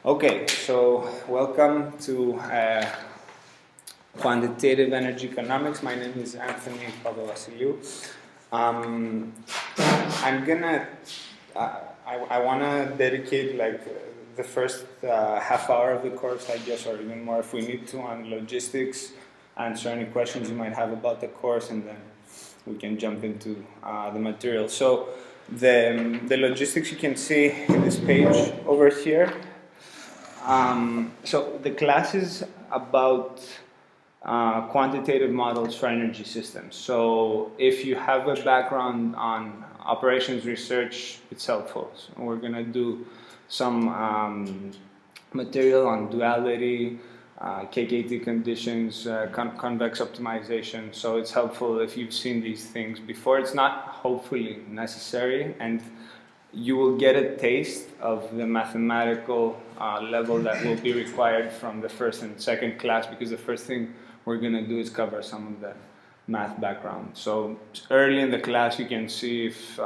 Okay, so welcome to Quantitative Energy Economics. My name is Anthony Pavlovasiliou. I'm gonna, I wanna dedicate like the first half hour of the course, I guess, or even more if we need to, on logistics, answer any questions you might have about the course, and then we can jump into the material. So the logistics you can see in this page over here. So the class is about quantitative models for energy systems. So if you have a background on operations research, it's helpful. So we're going to do some material on duality, KKT conditions, convex optimization. So it's helpful if you've seen these things before. It's not hopefully necessary, and you will get a taste of the mathematical level that will be required from the first and second class, because the first thing we're going to do is cover some of the math background. So early in the class you can see if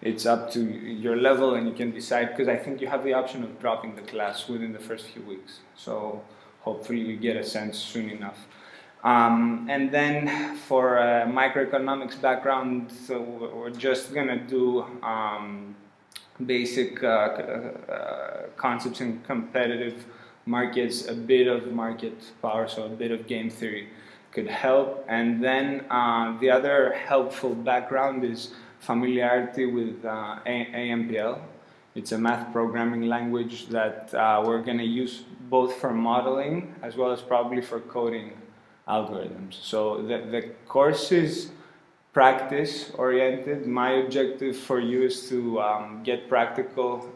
it's up to your level, and you can decide, because I think you have the option of dropping the class within the first few weeks. So hopefully you get a sense soon enough. And then for microeconomics background, so we're just going to do basic concepts in competitive markets, a bit of market power, so a bit of game theory could help. And then the other helpful background is familiarity with AMPL. It's a math programming language that we're going to use both for modeling as well as probably for coding algorithms. So the course is practice oriented. My objective for you is to get practical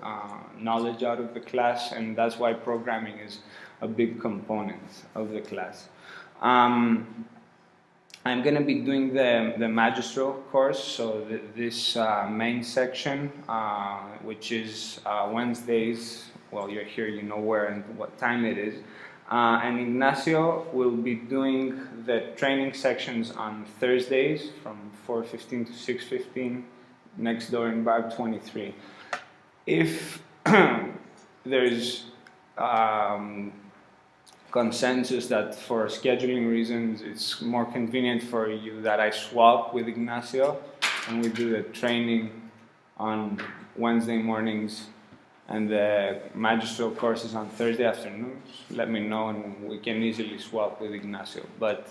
knowledge out of the class, and that's why programming is a big component of the class. I'm going to be doing the magistral course, so this main section, which is Wednesdays. Well, you're here, you know where and what time it is. And Ignacio will be doing the training sections on Thursdays from 4:15 to 6:15 next door in Bar 23. If there's consensus that for scheduling reasons it's more convenient for you that I swap with Ignacio and we do the training on Wednesday mornings and the magistral courses on Thursday afternoons, let me know and we can easily swap with Ignacio. But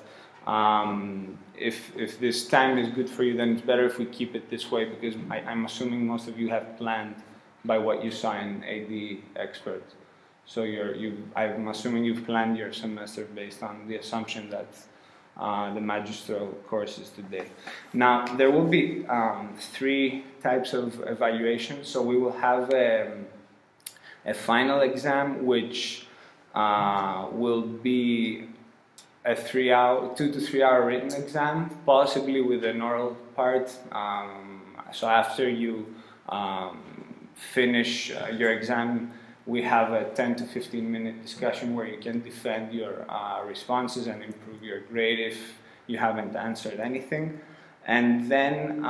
if this time is good for you, then it's better if we keep it this way, because I'm assuming most of you have planned by what you saw in AD Expert. So I'm assuming you've planned your semester based on the assumption that the magistral course is today. Now, there will be 3 types of evaluations. So we will have a final exam, which will be a 2 to 3 hour written exam, possibly with an oral part. So after you finish your exam, we have a 10 to 15 minute discussion where you can defend your responses and improve your grade if you haven't answered anything. And then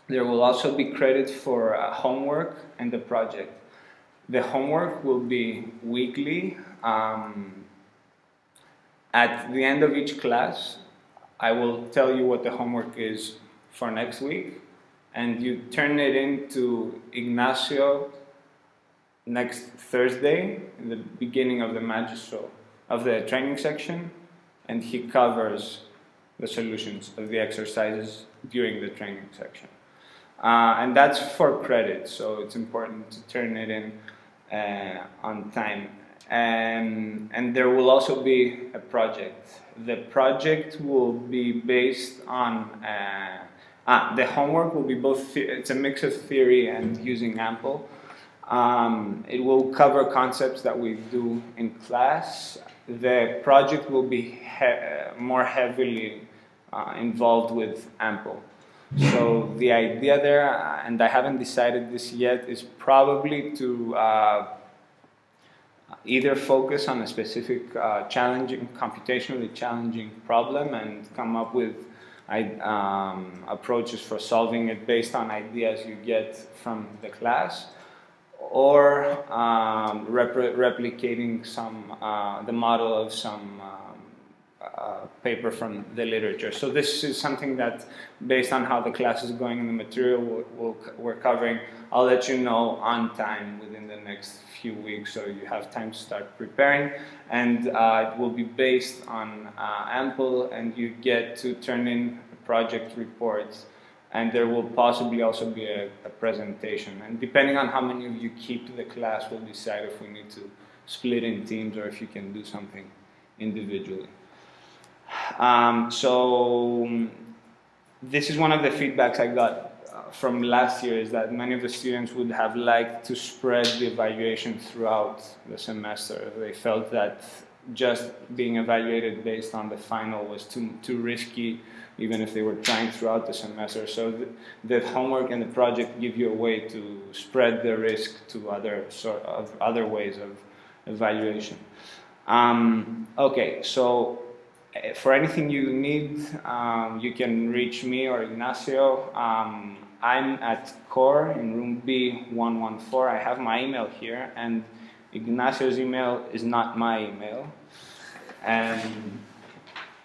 there will also be credit for homework and the project. The homework will be weekly. At the end of each class, I will tell you what the homework is for next week, and you turn it into Ignacio next Thursday, in the beginning of the magistral, of the training section, and he covers the solutions of the exercises during the training section. And that's for credit, so it's important to turn it in on time. And there will also be a project. The project will be based on, the homework will be both, it's a mix of theory and using AMPL. It will cover concepts that we do in class. The project will be more heavily involved with AMPL. So the idea there, and I haven't decided this yet, is probably to either focus on a specific computationally challenging problem and come up with approaches for solving it based on ideas you get from the class, or replicating the model of some paper from the literature. So this is something that, based on how the class is going and the material we're covering, I'll let you know on time within the next few weeks, so you have time to start preparing. And it will be based on Ample, and you get to turn in project reports, and there will possibly also be a presentation. And depending on how many of you keep to the class, we'll decide if we need to split in teams or if you can do something individually. So this is one of the feedbacks I got from last year, is that many of the students would have liked to spread the evaluation throughout the semester. They felt that just being evaluated based on the final was too risky, even if they were trying throughout the semester. So the homework and the project give you a way to spread the risk to other ways of evaluation. Okay, so for anything you need, you can reach me or Ignacio. I'm at Core in room B114. I have my email here, and Ignacio's email is not my email.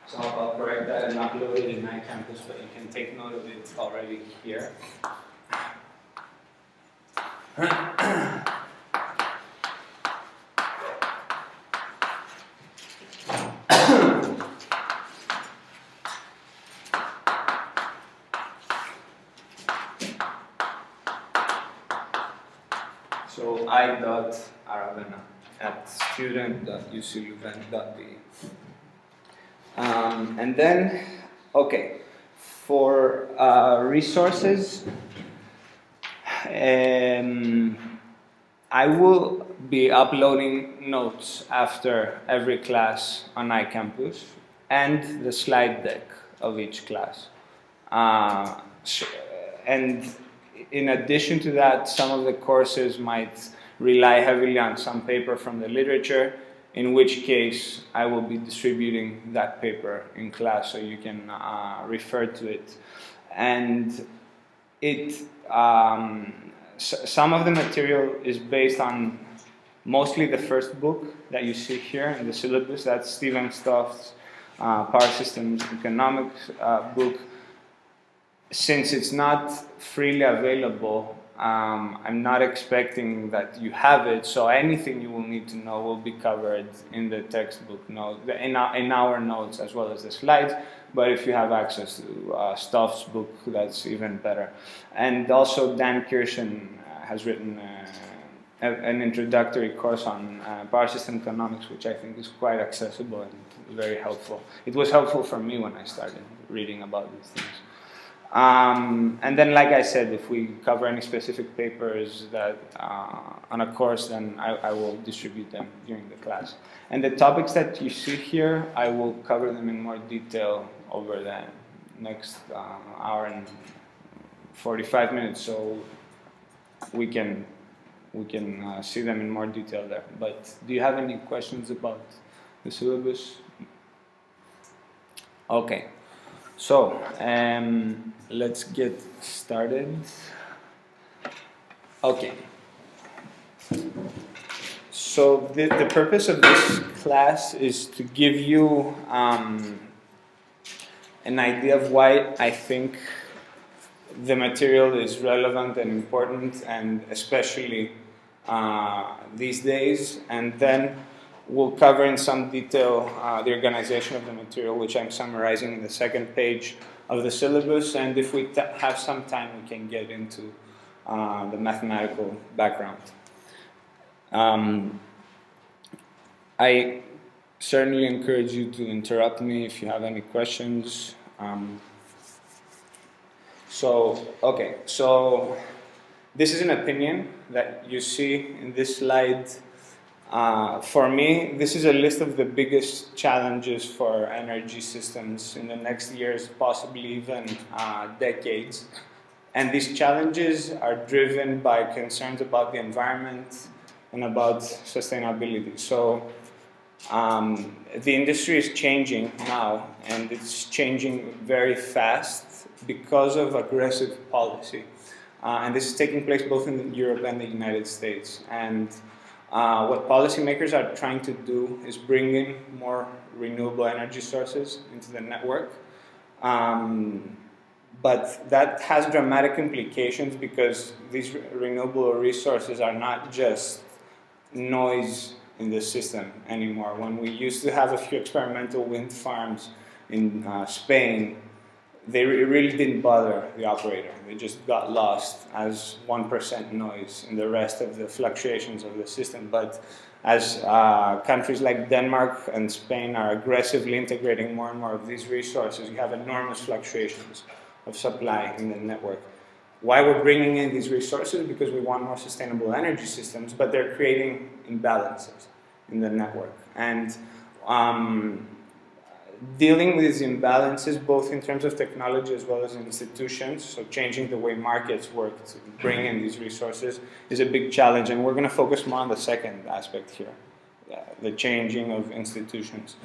So I'll correct that and upload it in iCampus, but you can take note of it already here. So i.aravena@student.ucluven.be. And then, okay, for resources, I will be uploading notes after every class on iCampus and the slide deck of each class. And in addition to that, some of the courses might rely heavily on some paper from the literature, in which case I will be distributing that paper in class so you can refer to it. And some of the material is based on mostly the first book that you see here in the syllabus. That's Stephen Stoff's Power Systems Economics book. Since it's not freely available, I'm not expecting that you have it, so anything you will need to know will be covered in the textbook notes, in our notes, as well as the slides. But if you have access to Stoff's book, that's even better. And also Dan Kirschen has written an introductory course on power system economics, which I think is quite accessible and very helpful. It was helpful for me when I started reading about these things. And then, like I said, if we cover any specific papers that on a course, then I will distribute them during the class. And the topics that you see here, I will cover them in more detail over the next hour and 45 minutes, so we can see them in more detail there. But do you have any questions about the syllabus? Okay. So, let's get started. Okay. So, the purpose of this class is to give you an idea of why I think the material is relevant and important, and especially these days. And then we'll cover in some detail the organization of the material, which I'm summarizing in the second page of the syllabus. And if we have some time, we can get into the mathematical background. I certainly encourage you to interrupt me if you have any questions. Okay, so this is an opinion that you see in this slide. For me, this is a list of the biggest challenges for energy systems in the next years, possibly even decades. And these challenges are driven by concerns about the environment and about sustainability. So the industry is changing now, and it's changing very fast because of aggressive policy. and this is taking place both in Europe and the United States. And what policymakers are trying to do is bring in more renewable energy sources into the network. But that has dramatic implications because these renewable resources are not just noise in the system anymore. When we used to have a few experimental wind farms in Spain, they really didn't bother the operator. They just got lost as 1% noise in the rest of the fluctuations of the system. But as countries like Denmark and Spain are aggressively integrating more and more of these resources, you have enormous fluctuations of supply in the network. Why we're bringing in these resources? Because we want more sustainable energy systems, but they're creating imbalances in the network. And dealing with these imbalances, both in terms of technology as well as institutions, so changing the way markets work to bring in these resources, is a big challenge. And we're going to focus more on the second aspect here, the changing of institutions.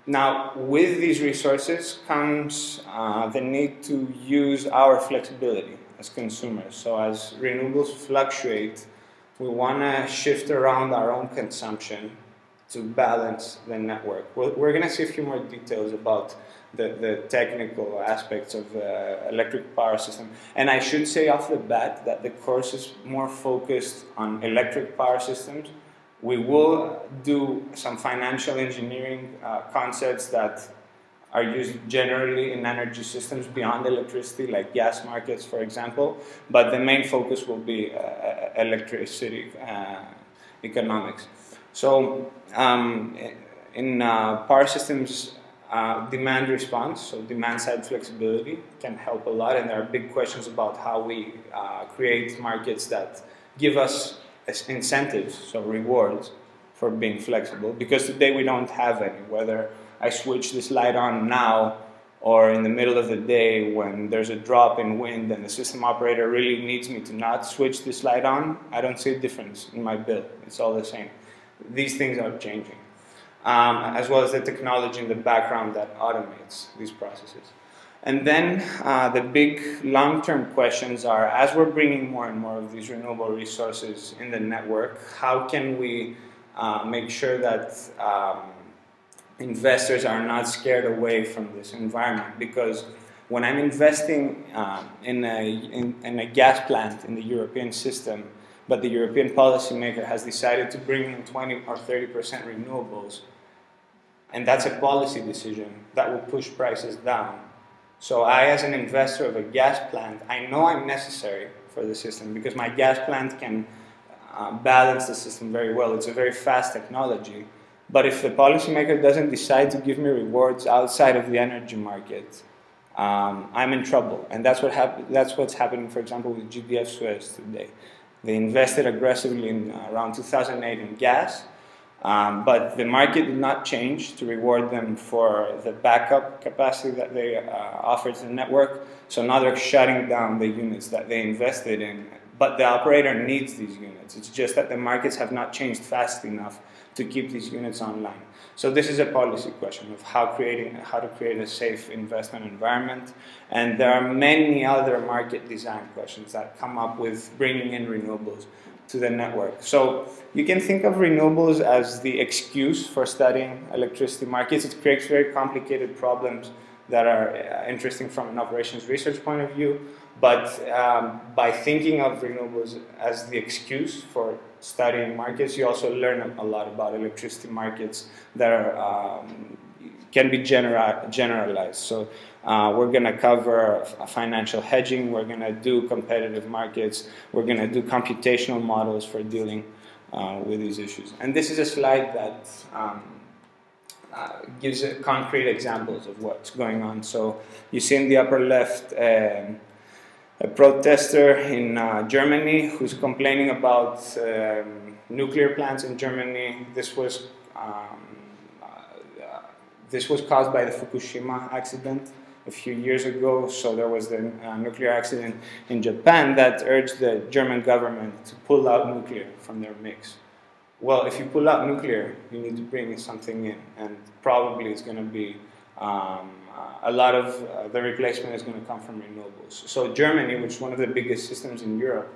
Now, with these resources comes the need to use our flexibility as consumers. So as renewables fluctuate, we want to shift around our own consumption to balance the network. We're going to see a few more details about the technical aspects of the electric power system. And I should say off the bat that the course is more focused on electric power systems. We will do some financial engineering concepts that are used generally in energy systems beyond electricity, like gas markets, for example. But the main focus will be electricity economics. So in power systems, demand response, so demand-side flexibility can help a lot. And there are big questions about how we create markets that give us incentives, so rewards, for being flexible, because today we don't have any. Whether I switch this light on now or in the middle of the day when there's a drop in wind and the system operator really needs me to not switch this light on, I don't see a difference in my bill. It's all the same. These things are changing, as well as the technology in the background that automates these processes. And then the big long-term questions are, as we're bringing more and more of these renewable resources in the network, how can we make sure that investors are not scared away from this environment? Because when I'm investing in a gas plant in the European system, but the European policymaker has decided to bring in 20 or 30% renewables, and that's a policy decision that will push prices down. So I, as an investor of a gas plant, I know I'm necessary for the system because my gas plant can balance the system very well. It's a very fast technology. But if the policymaker doesn't decide to give me rewards outside of the energy market, I'm in trouble. And that's what's happening, for example, with GDF Suez today. They invested aggressively in around 2008 in gas. But the market did not change to reward them for the backup capacity that they offered to the network. So now they're shutting down the units that they invested in. But the operator needs these units. It's just that the markets have not changed fast enough to keep these units online. So this is a policy question of how to create a safe investment environment. And there are many other market design questions that come up with bringing in renewables to the network. So you can think of renewables as the excuse for studying electricity markets. It creates very complicated problems that are interesting from an operations research point of view. But by thinking of renewables as the excuse for studying markets, you also learn a lot about electricity markets that are, can be generalized. So we're going to cover financial hedging, we're going to do competitive markets, we're going to do computational models for dealing with these issues. And this is a slide that gives concrete examples of what's going on. So you see in the upper left a protester in Germany who's complaining about nuclear plants in Germany. This was caused by the Fukushima accident a few years ago. So there was the nuclear accident in Japan that urged the German government to pull out nuclear from their mix. Well, if you pull out nuclear, you need to bring something in, and probably it's going to be a lot of the replacement is going to come from renewables. So Germany, which is one of the biggest systems in Europe,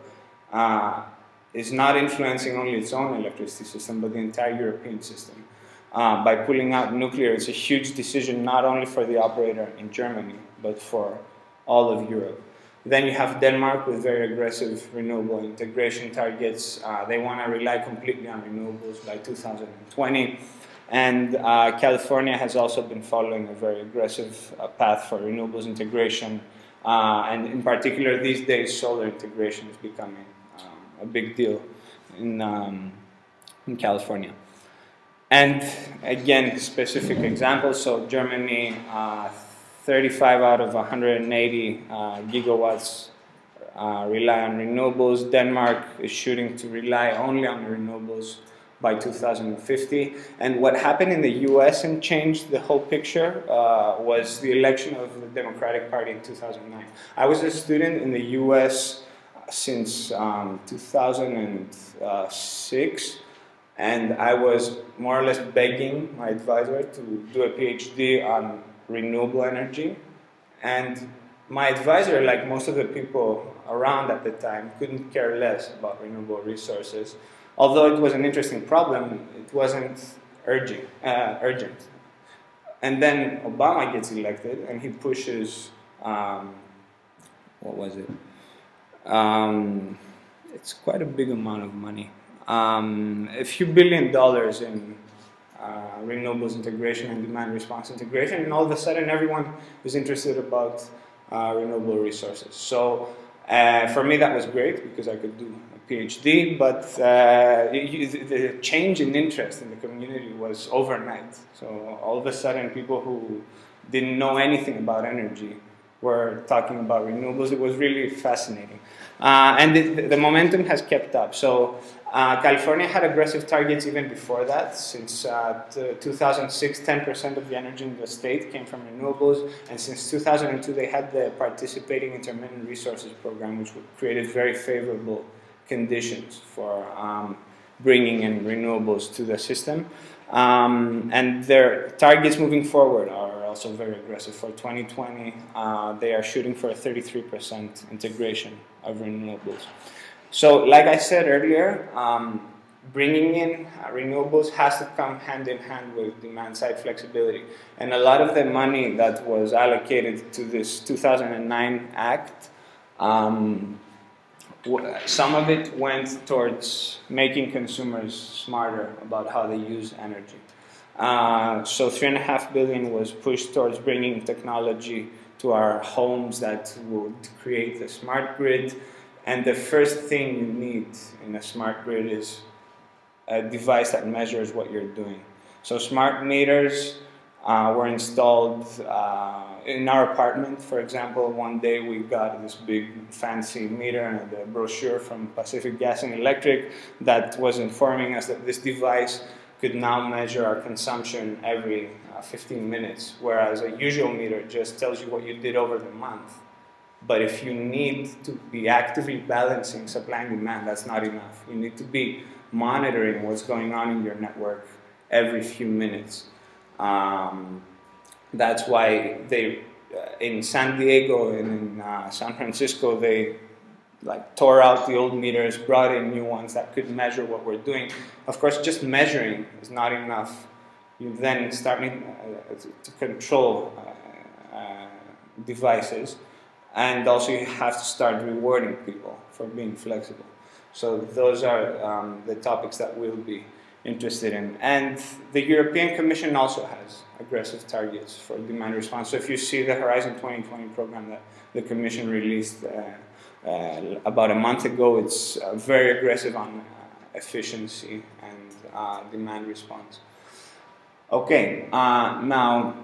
is not influencing only its own electricity system, but the entire European system. By pulling out nuclear, it's a huge decision not only for the operator in Germany, but for all of Europe. Then you have Denmark with very aggressive renewable integration targets. They want to rely completely on renewables by 2020. And California has also been following a very aggressive path for renewables integration. And in particular, these days, solar integration is becoming a big deal in California. And again, specific examples. So Germany, 35 out of 180 gigawatts rely on renewables. Denmark is shooting to rely only on renewables by 2050. And what happened in the US and changed the whole picture was the election of the Democratic Party in 2009. I was a student in the US since 2006, and I was more or less begging my advisor to do a PhD on renewable energy. And my advisor, like most of the people around at the time, couldn't care less about renewable resources. Although it was an interesting problem, it wasn't urgent. And then Obama gets elected, and he pushes, what was it? It's quite a big amount of money. A few $1 billion in renewables integration and demand response integration, and all of a sudden everyone is interested about renewable resources. So for me that was great because I could do a PhD, but the change in interest in the community was overnight. So all of a sudden people who didn't know anything about energy were talking about renewables. It was really fascinating. And the momentum has kept up. So California had aggressive targets even before that. Since 2006, 10% of the energy in the state came from renewables. And since 2002, they had the Participating Intermittent Resources Program, which created very favorable conditions for bringing in renewables to the system. And their targets moving forward are also very aggressive. For 2020, they are shooting for a 33% integration of renewables. So, like I said earlier, bringing in renewables has to come hand in hand with demand-side flexibility. And a lot of the money that was allocated to this 2009 Act, some of it went towards making consumers smarter about how they use energy. So $3.5 billion was pushed towards bringing technology to our homes that would create a smart grid. And the first thing you need in a smart grid is a device that measures what you're doing. So smart meters were installed in our apartment. For example, one day we got this big fancy meter and a brochure from Pacific Gas and Electric that was informing us that this device could now measure our consumption every 15 minutes, whereas a usual meter just tells you what you did over the month. But if you need to be actively balancing supply and demand, that's not enough. You need to be monitoring what's going on in your network every few minutes. That's why they, in San Diego and in San Francisco, they tore out the old meters, brought in new ones that could measure what we're doing. Of course, just measuring is not enough. You then start to control devices. And also you have to start rewarding people for being flexible. So those are the topics that we'll be interested in. And the European Commission also has aggressive targets for demand response. So if you see the Horizon 2020 program that the Commission released about a month ago, it's very aggressive on efficiency and demand response. Okay, now,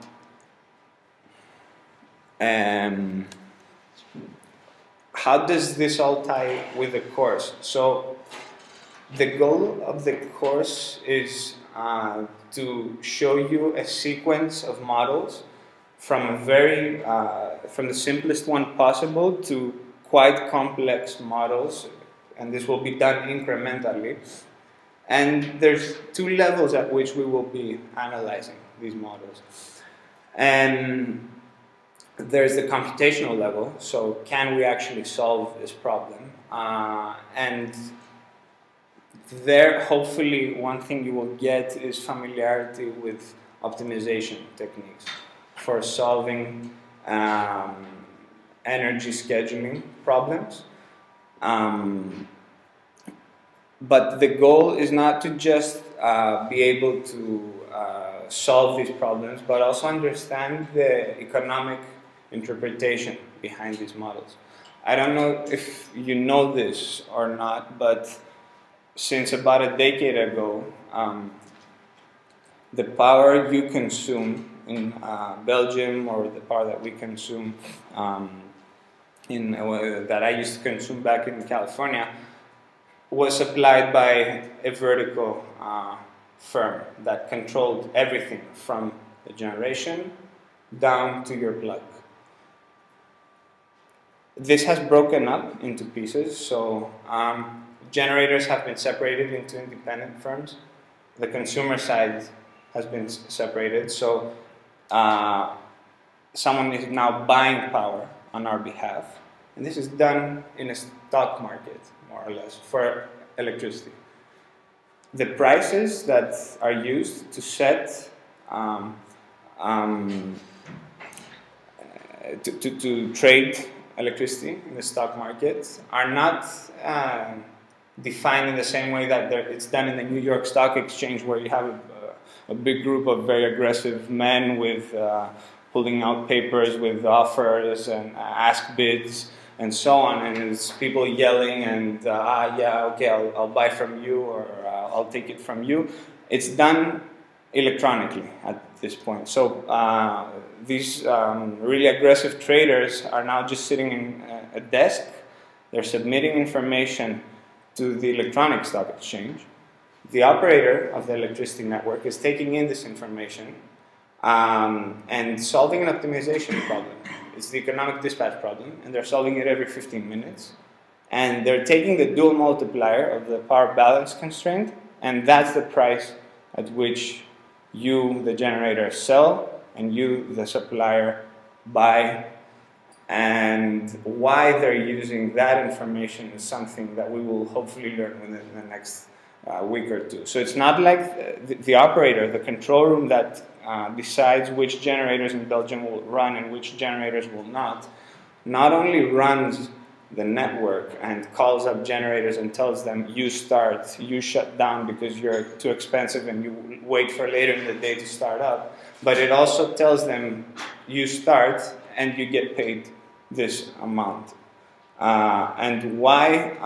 how does this all tie with the course? So the goal of the course is to show you a sequence of models from from the simplest one possible to quite complex models, and this will be done incrementally. And there's two levels at which we will be analyzing these models. And there's the computational level, so can we actually solve this problem? And there, hopefully, one thing you will get is familiarity with optimization techniques for solving energy scheduling problems. But the goal is not to just be able to solve these problems, but also understand the economic interpretation behind these models. I don't know if you know this or not, but since about a decade ago, the power you consume in Belgium, or the power that we consume that I used to consume back in California, was supplied by a vertical firm that controlled everything from the generation down to your plug. This has broken up into pieces, so generators have been separated into independent firms. The consumer side has been separated, so someone is now buying power on our behalf, and this is done in a stock market, more or less, for electricity. The prices that are used to set to trade electricity in the stock market are not defined in the same way that it's done in the New York Stock Exchange, where you have a big group of very aggressive men with pulling out papers with offers and ask bids and so on, and it's people yelling and yeah, okay, I'll buy from you, or I'll take it from you. It's done electronically at this point. So these really aggressive traders are now just sitting in a desk. They're submitting information to the electronic stock exchange. The operator of the electricity network is taking in this information and solving an optimization problem. It's the economic dispatch problem, and they're solving it every 15 minutes. And they're taking the dual multiplier of the power balance constraint, and that's the price at which you, the generator, sell, and you, the supplier, buy. And why they're using that information is something that we will hopefully learn within the next week or two. So it's not like the operator, the control room that decides which generators in Belgium will run and which generators will not only runs the network and calls up generators and tells them, you start, you shut down because you're too expensive and you wait for later in the day to start up, but it also tells them, you start and you get paid this amount. And why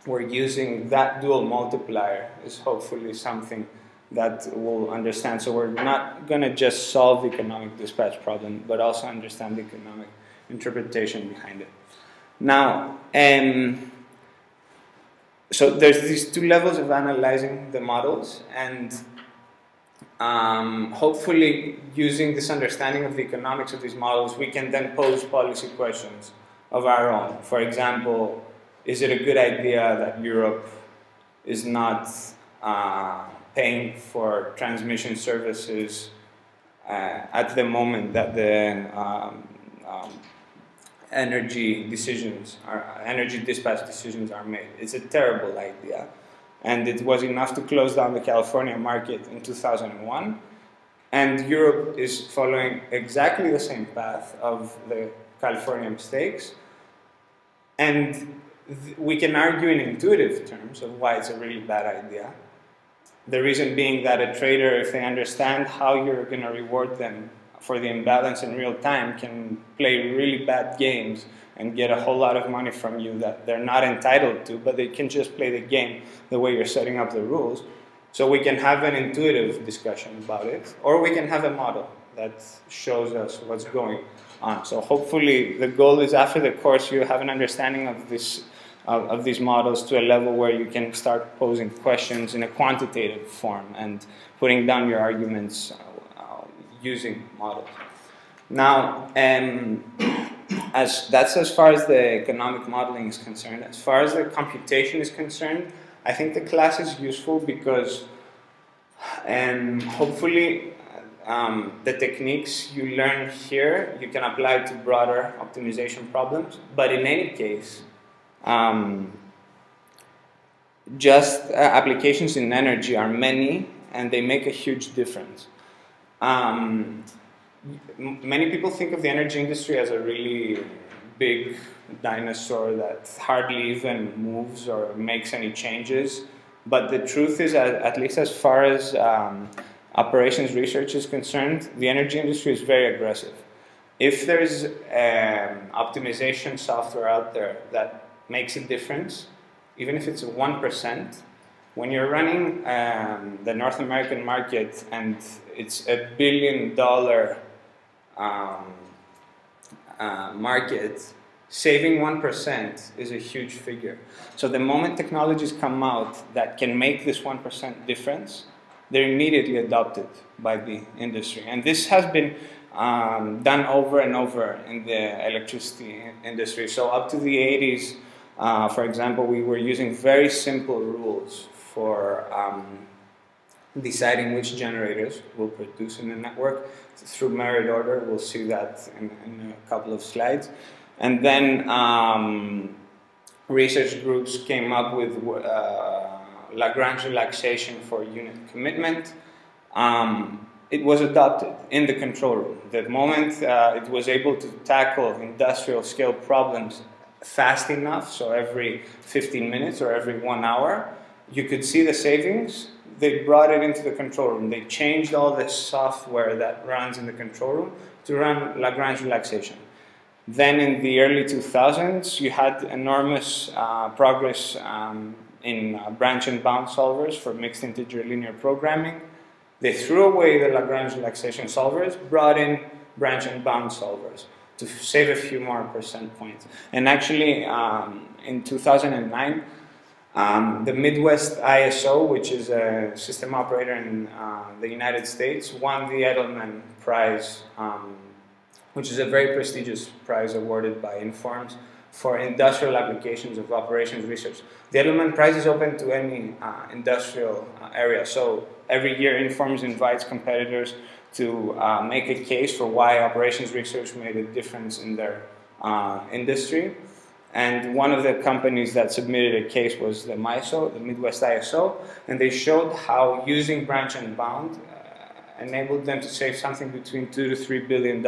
we're using that dual multiplier is hopefully something that we'll understand. So we're not going to just solve the economic dispatch problem, but also understand the economic interpretation behind it. Now, so there's these two levels of analyzing the models, and hopefully using this understanding of the economics of these models, we can then pose policy questions of our own. For example, is it a good idea that Europe is not paying for transmission services at the moment that the energy dispatch decisions are made? It's a terrible idea, and it was enough to close down the California market in 2001, and Europe is following exactly the same path of the California mistakes, and we can argue in intuitive terms of why it's a really bad idea. The reason being that a trader, if they understand how you're going to reward them for the imbalance in real time, can play really bad games and get a whole lot of money from you that they're not entitled to, but they can just play the game the way you're setting up the rules. So we can have an intuitive discussion about it, or we can have a model that shows us what's going on. So hopefully the goal is, after the course, you have an understanding of this of these models to a level where you can start posing questions in a quantitative form and putting down your arguments using models. Now, that's as far as the economic modeling is concerned. As far as the computation is concerned, I think the class is useful because hopefully the techniques you learn here, you can apply to broader optimization problems. But in any case, applications in energy are many, and they make a huge difference. Many people think of the energy industry as a really big dinosaur that hardly even moves or makes any changes. But the truth is, at least as far as operations research is concerned, the energy industry is very aggressive. If there's optimization software out there that makes a difference, even if it's 1%, when you're running the North American market and it's $1 billion market, saving 1% is a huge figure. So the moment technologies come out that can make this 1% difference, they're immediately adopted by the industry. And this has been done over and over in the electricity industry. So up to the 80s, for example, we were using very simple rules for deciding which generators will produce in the network through merit order. We'll see that in a couple of slides. And then research groups came up with Lagrangian relaxation for unit commitment. It was adopted in the control room. The moment it was able to tackle industrial scale problems fast enough, so every 15 minutes or every 1 hour, you could see the savings. They brought it into the control room. They changed all the software that runs in the control room to run Lagrange relaxation. Then in the early 2000s, you had enormous progress in branch and bound solvers for mixed integer linear programming. They threw away the Lagrange relaxation solvers, brought in branch and bound solvers to save a few more percent points. And actually, in 2009, the Midwest ISO, which is a system operator in the United States, won the Edelman Prize, which is a very prestigious prize awarded by Informs for industrial applications of operations research. The Edelman Prize is open to any industrial area. So every year Informs invites competitors to make a case for why operations research made a difference in their industry. And one of the companies that submitted a case was the MISO, the Midwest ISO, and they showed how using branch and bound enabled them to save something between $2 to $3 billion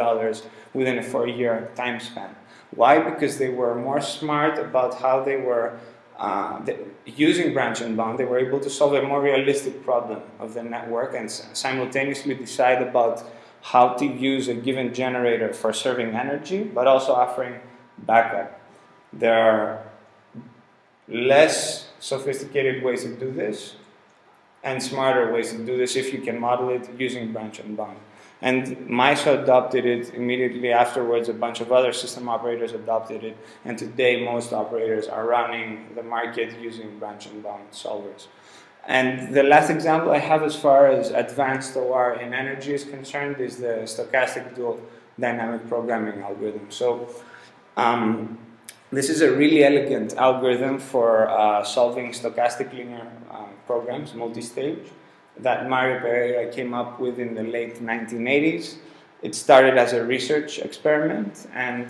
within a 4-year time span. Why? Because they were more smart about how they were using branch and bound. They were able to solve a more realistic problem of the network and simultaneously decide about how to use a given generator for serving energy, but also offering backup. There are less sophisticated ways to do this and smarter ways to do this if you can model it using branch and bound. And MISO adopted it immediately afterwards. A bunch of other system operators adopted it, and today most operators are running the market using branch and bound solvers. And the last example I have as far as advanced OR in energy is concerned is the stochastic dual dynamic programming algorithm. So this is a really elegant algorithm for solving stochastic linear programs, multi-stage, that Mario Pereira came up with in the late 1980s. It started as a research experiment, and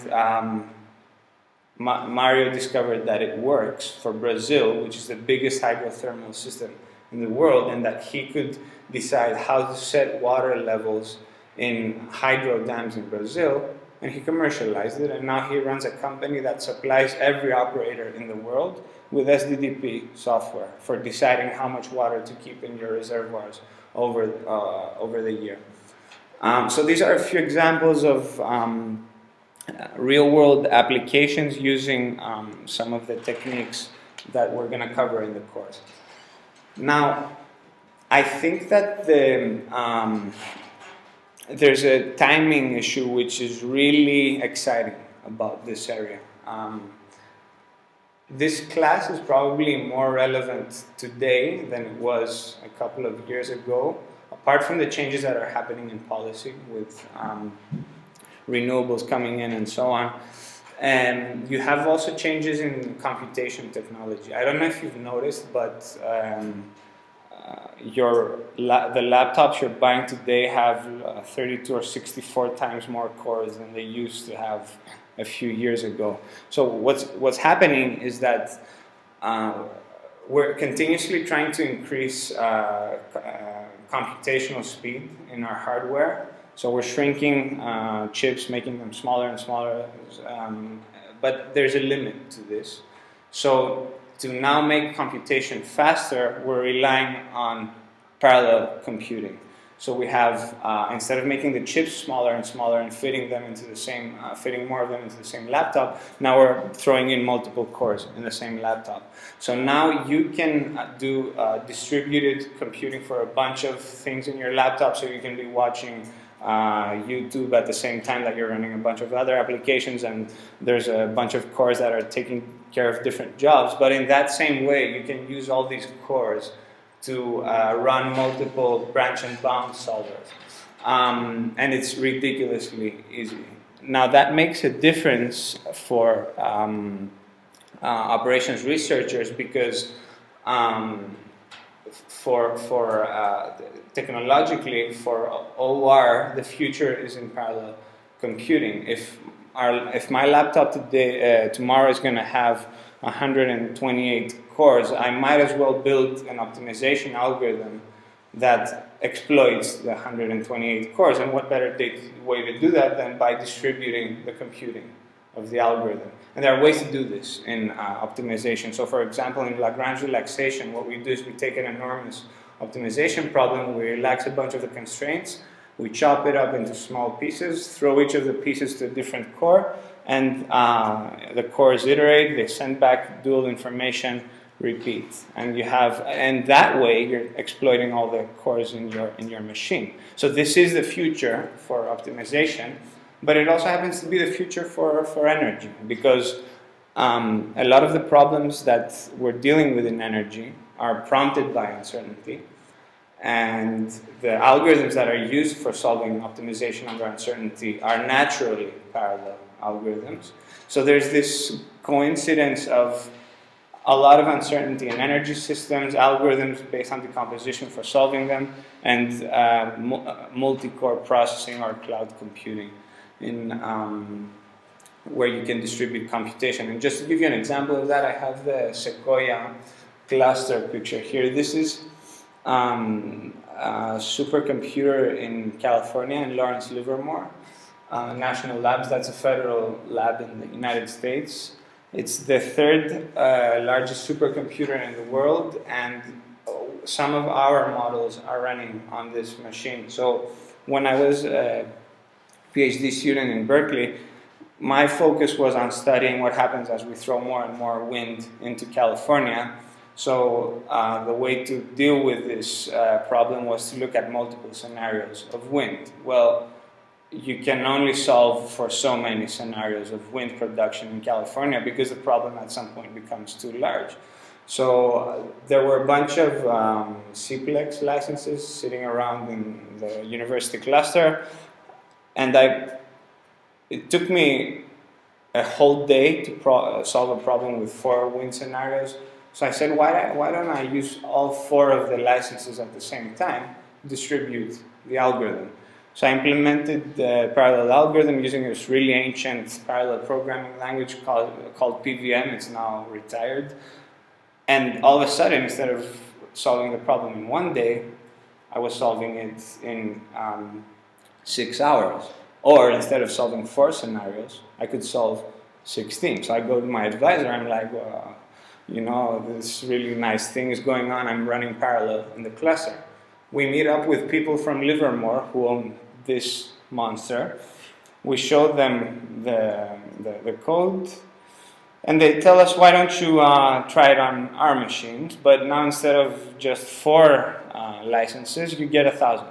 Mario discovered that it works for Brazil, which is the biggest hydrothermal system in the world, and that he could decide how to set water levels in hydro dams in Brazil, and he commercialized it, and now he runs a company that supplies every operator in the world with SDDP software for deciding how much water to keep in your reservoirs over the year. So these are a few examples of real-world applications using some of the techniques that we're going to cover in the course. Now, I think that there's a timing issue which is really exciting about this area. This class is probably more relevant today than it was a couple of years ago, apart from the changes that are happening in policy with renewables coming in and so on. And you have also changes in computation technology. I don't know if you've noticed, but the laptops you're buying today have 32 or 64 times more cores than they used to have a few years ago. So what's happening is that we're continuously trying to increase computational speed in our hardware. So we're shrinking chips, making them smaller and smaller, but there's a limit to this. So to now make computation faster, we're relying on parallel computing. So we have, instead of making the chips smaller and smaller and fitting them into the same, fitting more of them into the same laptop, now we're throwing in multiple cores in the same laptop. So now you can do distributed computing for a bunch of things in your laptop, so you can be watching YouTube at the same time that you're running a bunch of other applications, and there's a bunch of cores that are taking care of different jobs. But in that same way, you can use all these cores to run multiple branch and bound solvers. And it's ridiculously easy. Now that makes a difference for operations researchers, because technologically, for OR, the future is in parallel computing. If my laptop tomorrow is going to have 128 cores, I might as well build an optimization algorithm that exploits the 128 cores. And what better way to do that than by distributing the computing of the algorithm? And there are ways to do this in optimization. So for example, in Lagrange relaxation, what we do is we take an enormous optimization problem, we relax a bunch of the constraints, we chop it up into small pieces, throw each of the pieces to a different core, and the cores iterate, they send back dual information, repeat. And that way you're exploiting all the cores in your machine. So this is the future for optimization, but it also happens to be the future for energy, because a lot of the problems that we're dealing with in energy are prompted by uncertainty, and the algorithms that are used for solving optimization under uncertainty are naturally parallel algorithms. So there's this coincidence of a lot of uncertainty in energy systems, algorithms based on decomposition for solving them, and multi-core processing or cloud computing where you can distribute computation. And just to give you an example of that, I have the Sequoia cluster picture here. This is a supercomputer in California, in Lawrence Livermore National Labs. That's a federal lab in the United States. It's the third largest supercomputer in the world, and some of our models are running on this machine. So when I was a PhD student in Berkeley, my focus was on studying what happens as we throw more and more wind into California. So the way to deal with this problem was to look at multiple scenarios of wind. Well, you can only solve for so many scenarios of wind production in California, because the problem at some point becomes too large. So there were a bunch of CPLEX licenses sitting around in the university cluster, and it took me a whole day to solve a problem with 4 wind scenarios. So I said, why don't I use all 4 of the licenses at the same time, distribute the algorithm? So I implemented the parallel algorithm using this really ancient parallel programming language called PVM. It's now retired. And all of a sudden, instead of solving the problem in 1 day, I was solving it in 6 hours. Or instead of solving 4 scenarios, I could solve 16. So I go to my advisor, I'm like, well, you know, this really nice thing is going on. I'm running parallel in the cluster. We meet up with people from Livermore who own this monster. We show them the code, and they tell us, why don't you try it on our machines? But now instead of just 4 licenses, you get 1,000.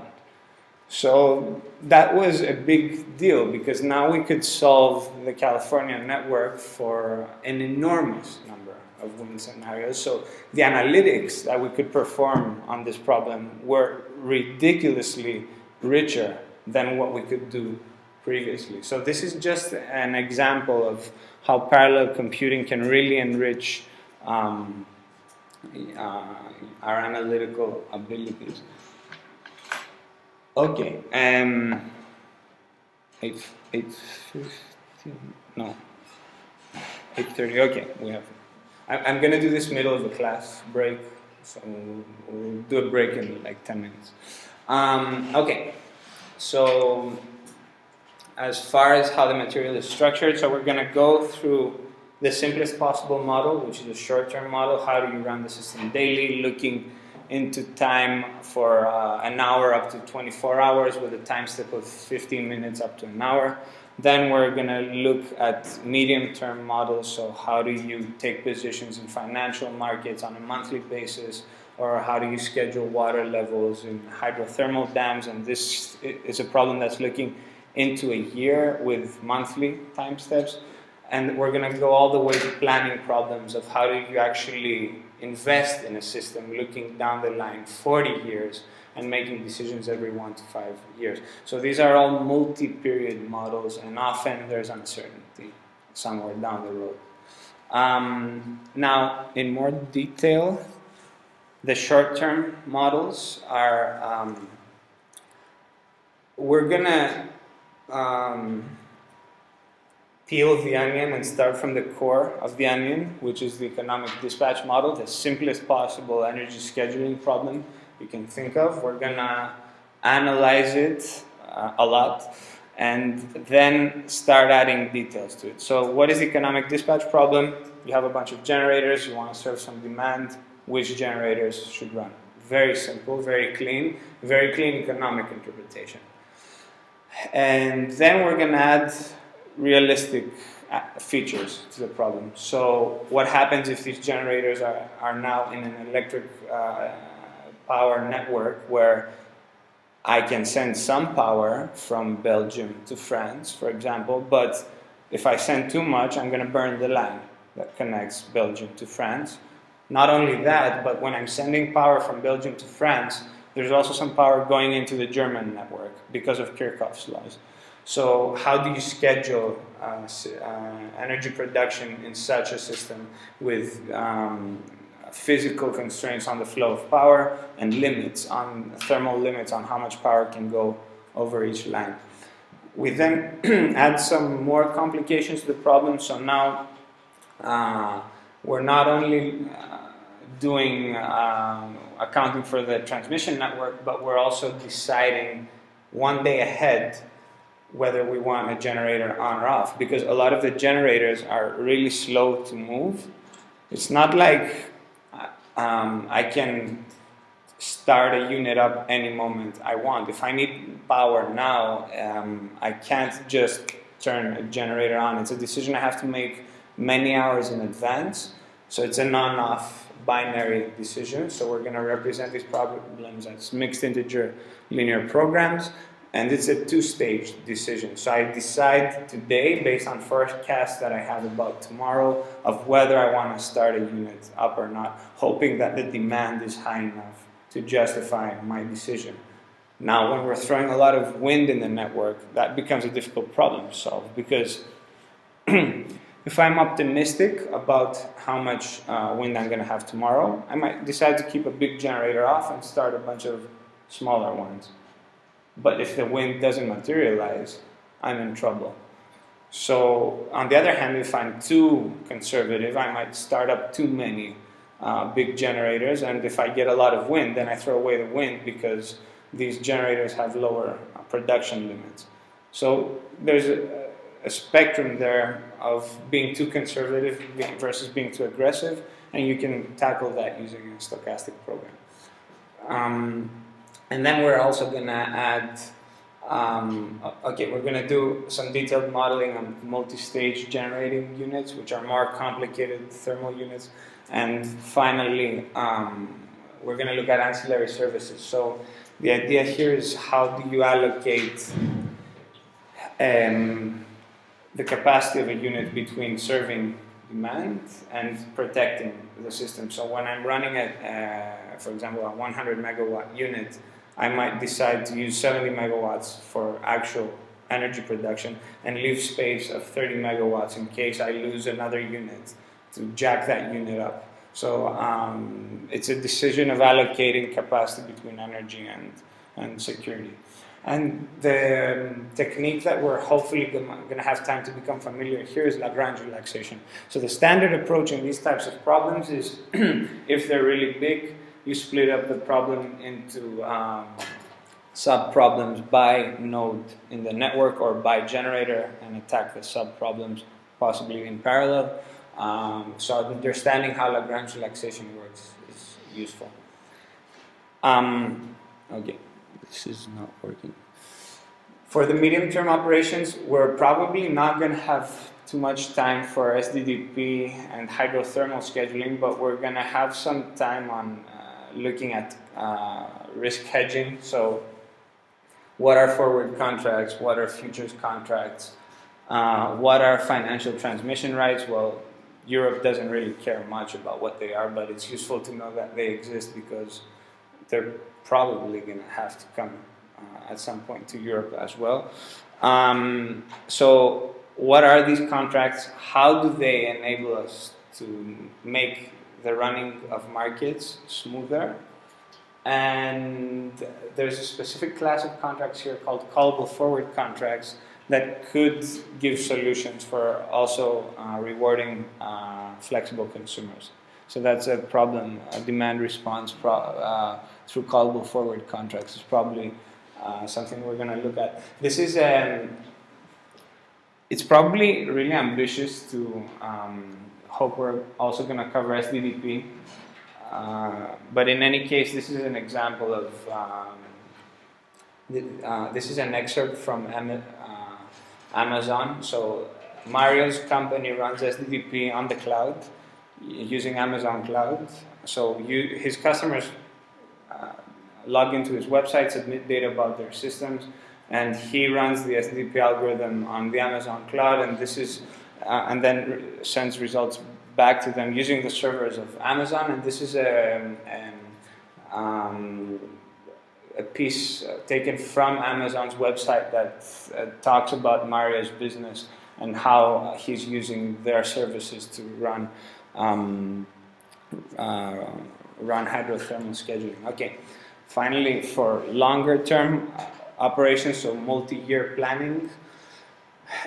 So that was a big deal, because now we could solve the California network for an enormous number of wind scenarios. So the analytics that we could perform on this problem were ridiculously richer than what we could do previously. So this is just an example of how parallel computing can really enrich our analytical abilities. Okay, 8:15, no, 8:30, okay, we have, I'm gonna do this middle of the class break, so we'll do a break in like 10 minutes. Okay, so as far as how the material is structured, so we're gonna go through the simplest possible model, which is a short-term model. How do you run the system daily, looking into time for an hour up to 24 hours with a time step of 15 minutes up to an hour. Then we're going to look at medium-term models, so how do you take positions in financial markets on a monthly basis, or how do you schedule water levels in hydrothermal dams, and this is a problem that's looking into a year with monthly time steps. And we're going to go all the way to planning problems of how do you actually invest in a system looking down the line 40 years and making decisions every 1 to 5 years. So these are all multi-period models, and often there's uncertainty somewhere down the road. Now, in more detail, the short-term models are, we're going to peel the onion and start from the core of the onion, which is the economic dispatch model, the simplest possible energy scheduling problem you can think of. We're going to analyze it a lot and then start adding details to it. So what is the economic dispatch problem? You have a bunch of generators, you want to serve some demand. Which generators should run? Very simple, very clean economic interpretation. And then we're going to add realistic features to the problem. So what happens if these generators are now in an electric power network where I can send some power from Belgium to France, for example, but if I send too much, I'm going to burn the line that connects Belgium to France. Not only that, but when I'm sending power from Belgium to France, there's also some power going into the German network because of Kirchhoff's laws. So how do you schedule energy production in such a system with physical constraints on the flow of power and limits on thermal limits on how much power can go over each line? We then add some more complications to the problem. So now we're not only doing accounting for the transmission network, but we're also deciding one day ahead whether we want a generator on or off, because a lot of the generators are really slow to move. It's not like I can start a unit up any moment I want. If I need power now, I can't just turn a generator on. It's a decision I have to make many hours in advance. So it's a on-off binary decision. So we're going to represent these problems as mixed integer linear programs. And it's a two-stage decision. So I decide today, based on forecasts that I have about tomorrow, of whether I want to start a unit up or not, hoping that the demand is high enough to justify my decision. Now, when we're throwing a lot of wind in the network, that becomes a difficult problem to solve, because if I'm optimistic about how much wind I'm going to have tomorrow, I might decide to keep a big generator off and start a bunch of smaller ones. But if the wind doesn't materialize, I'm in trouble. So on the other hand, if I'm too conservative, I might start up too many big generators, and if I get a lot of wind, then I throw away the wind because these generators have lower production limits. So there's a spectrum there of being too conservative versus being too aggressive, and you can tackle that using a stochastic program. And then we're also going to add, okay, we're going to do some detailed modeling on multi-stage generating units, which are more complicated thermal units. And finally, we're going to look at ancillary services. So the idea here is, how do you allocate the capacity of a unit between serving demand and protecting the system. So when I'm running for example, a 100 megawatt unit, I might decide to use 70 megawatts for actual energy production and leave space of 30 megawatts in case I lose another unit to jack that unit up. So it's a decision of allocating capacity between energy and security. And the technique that we're hopefully going to have time to become familiar here is Lagrange relaxation. So the standard approach in these types of problems is if they're really big, you split up the problem into sub-problems by node in the network or by generator and attack the sub-problems possibly in parallel. So understanding how Lagrange relaxation works is useful. Okay, this is not working. For the medium-term operations, we're probably not going to have too much time for SDDP and hydrothermal scheduling, but we're going to have some time on looking at risk hedging. So what are forward contracts? What are futures contracts? What are financial transmission rights? Well, Europe doesn't really care much about what they are, but it's useful to know that they exist because they're probably going to have to come at some point to Europe as well. So what are these contracts? How do they enable us to make the running of markets smoother? And there's a specific class of contracts here called callable forward contracts that could give solutions for also rewarding flexible consumers. So that's a problem, a demand response through callable forward contracts is probably something we're going to look at. This is it's probably really ambitious to hope we're also going to cover SDDP. But in any case, this is an example of, this is an excerpt from Amazon. So Mario's company runs SDDP on the cloud using Amazon Cloud. So his customers log into his website, submit data about their systems, and he runs the SDDP algorithm on the Amazon Cloud, and this is, and then sends results back to them using the servers of Amazon. And this is a piece taken from Amazon's website that talks about Mario's business and how he's using their services to run hydrothermal scheduling. Okay, finally, for longer term operations, so multi-year planning,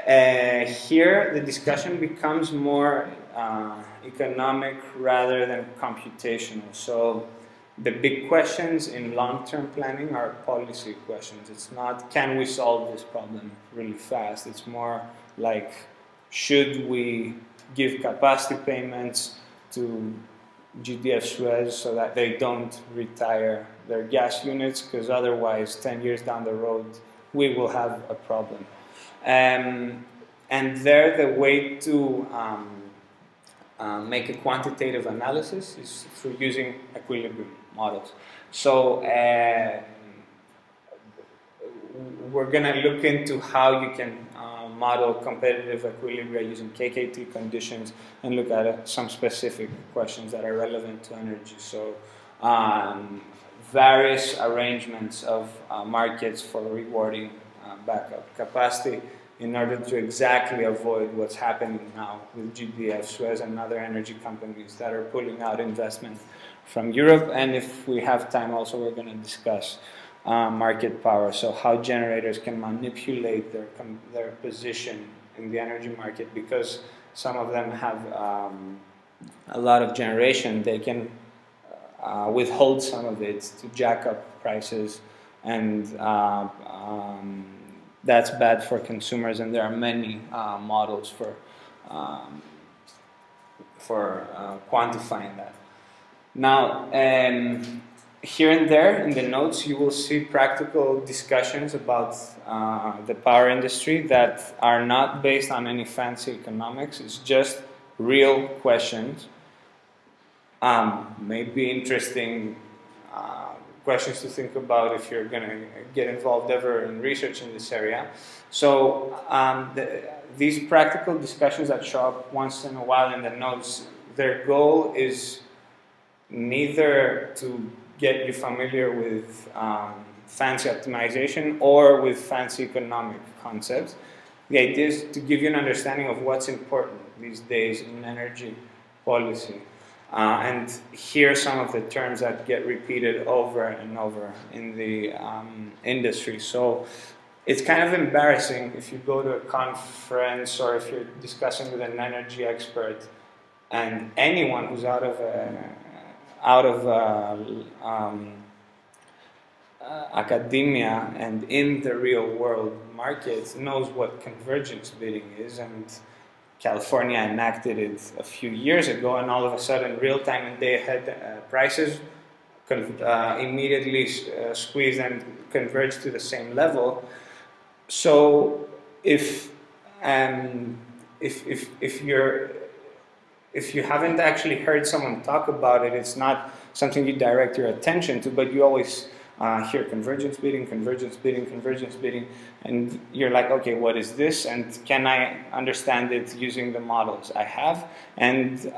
here the discussion becomes more economic rather than computational. So the big questions in long-term planning are policy questions. It's not, can we solve this problem really fast? It's more like, should we give capacity payments to GDF Suez so that they don't retire their gas units, because otherwise 10 years down the road we will have a problem. And there the way to make a quantitative analysis is through using equilibrium models. So we're going to look into how you can model competitive equilibria using KKT conditions and look at some specific questions that are relevant to energy. So various arrangements of markets for rewarding backup capacity in order to exactly avoid what's happening now with GDF, Suez, and other energy companies that are pulling out investment from Europe. And if we have time also, we're going to discuss market power, so how generators can manipulate their position in the energy market, because some of them have a lot of generation. They can withhold some of it to jack up prices, and that's bad for consumers, and there are many models for quantifying that. Now, here and there in the notes you will see practical discussions about the power industry that are not based on any fancy economics. It's just real questions. Maybe interesting questions to think about if you're going to get involved ever in research in this area. So these practical discussions that show up once in a while in the notes, their goal is neither to get you familiar with fancy optimization or with fancy economic concepts. The idea is to give you an understanding of what's important these days in energy policy. And here are some of the terms that get repeated over and over in the industry. So it's kind of embarrassing if you go to a conference or if you're discussing with an energy expert, and anyone who's out of academia and in the real world market knows what convergence bidding is, and California enacted it a few years ago, and all of a sudden real-time and day-ahead prices immediately squeeze and converge to the same level. So if you haven't actually heard someone talk about it, it's not something you direct your attention to, but you always hear convergence bidding, convergence bidding, convergence bidding, and you're like, okay, what is this? And can I understand it using the models I have? And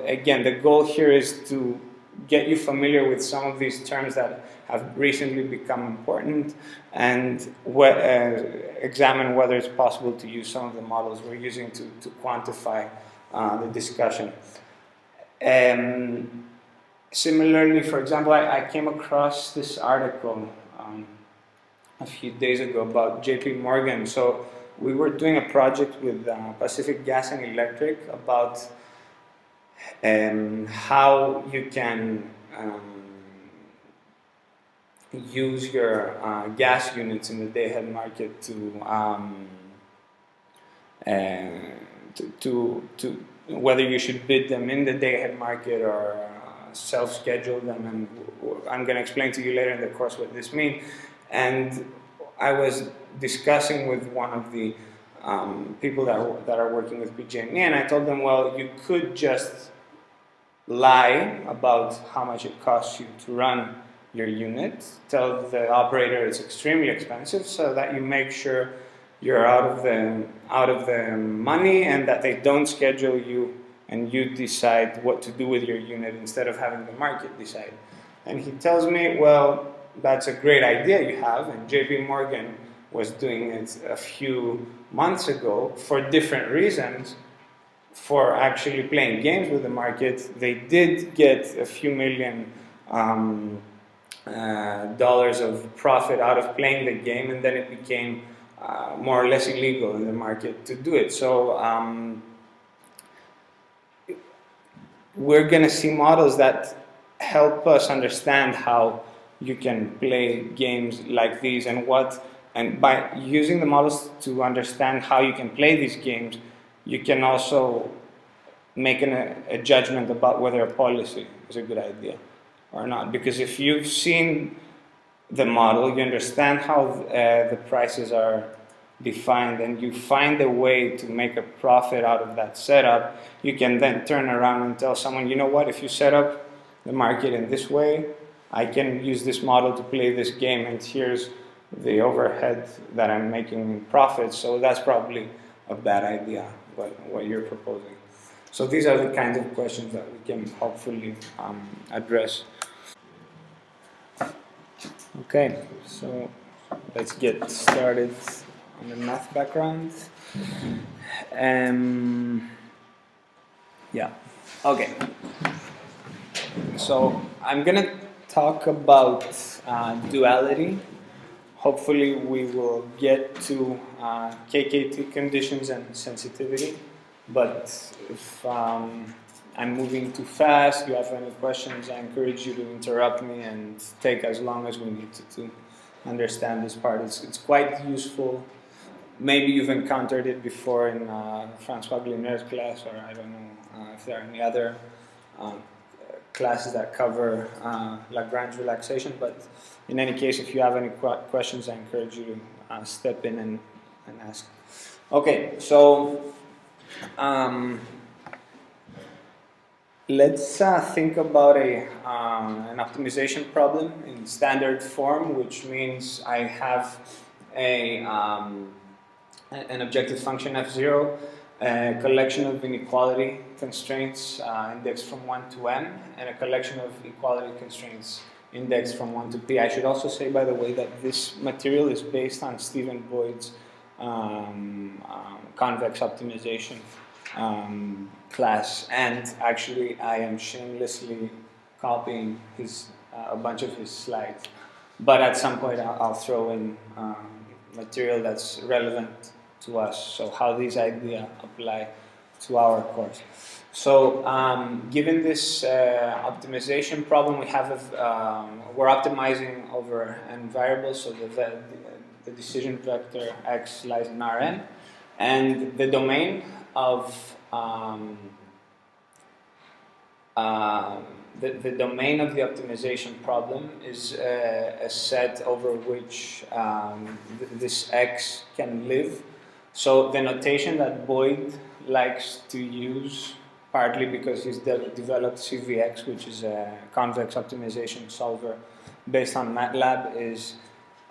again, the goal here is to get you familiar with some of these terms that have recently become important, and examine whether it's possible to use some of the models we're using to quantify the discussion. Similarly, for example, I came across this article a few days ago about JP Morgan. So we were doing a project with Pacific Gas and Electric about how you can use your gas units in the day-ahead market to whether you should bid them in the day-ahead market or self-schedule them, and I'm going to explain to you later in the course what this means. And I was discussing with one of the people that are working with PG&E, and I told them, well, you could just lie about how much it costs you to run your unit, tell the operator it's extremely expensive, so that you make sure you're out of the money, and that they don't schedule you and you decide what to do with your unit instead of having the market decide. And he tells me, well, that's a great idea you have, and JP Morgan was doing it a few months ago for different reasons, for actually playing games with the market. They did get a few million dollars of profit out of playing the game, and then it became more or less illegal in the market to do it. So we're going to see models that help us understand how you can play games like these, and by using the models to understand how you can play these games, you can also make a judgment about whether a policy is a good idea or not. Because if you've seen the model, you understand how the prices are defined, and you find a way to make a profit out of that setup, you can then turn around and tell someone, you know what, if you set up the market in this way, I can use this model to play this game, and here's the overhead that I'm making in profits, so that's probably a bad idea, what you're proposing. So these are the kinds of questions that we can hopefully address. Okay, so let's get started on the math background. Yeah, okay. So I'm gonna talk about duality. Hopefully we will get to KKT conditions and sensitivity, but if I'm moving too fast, you have any questions, I encourage you to interrupt me and take as long as we need to understand this part. It's quite useful. Maybe you've encountered it before in François Gliner's class, or I don't know if there are any other classes that cover Lagrange relaxation, but in any case, if you have any questions, I encourage you to step in and ask. Okay, so let's think about an optimization problem in standard form, which means I have an objective function f0, a collection of inequality constraints indexed from 1 to n, and a collection of equality constraints indexed from 1 to p. I should also say, by the way, that this material is based on Stephen Boyd's convex optimization class, and actually I am shamelessly copying a bunch of his slides, but at some point I'll throw in material that's relevant to us, so how these ideas apply to our course. So given this optimization problem, we're optimizing over n variables, so the decision vector x lies in Rn, and the domain of the domain of the optimization problem is a set over which this x can live. So the notation that Boyd likes to use, partly because he's developed CVX, which is a convex optimization solver based on MATLAB, is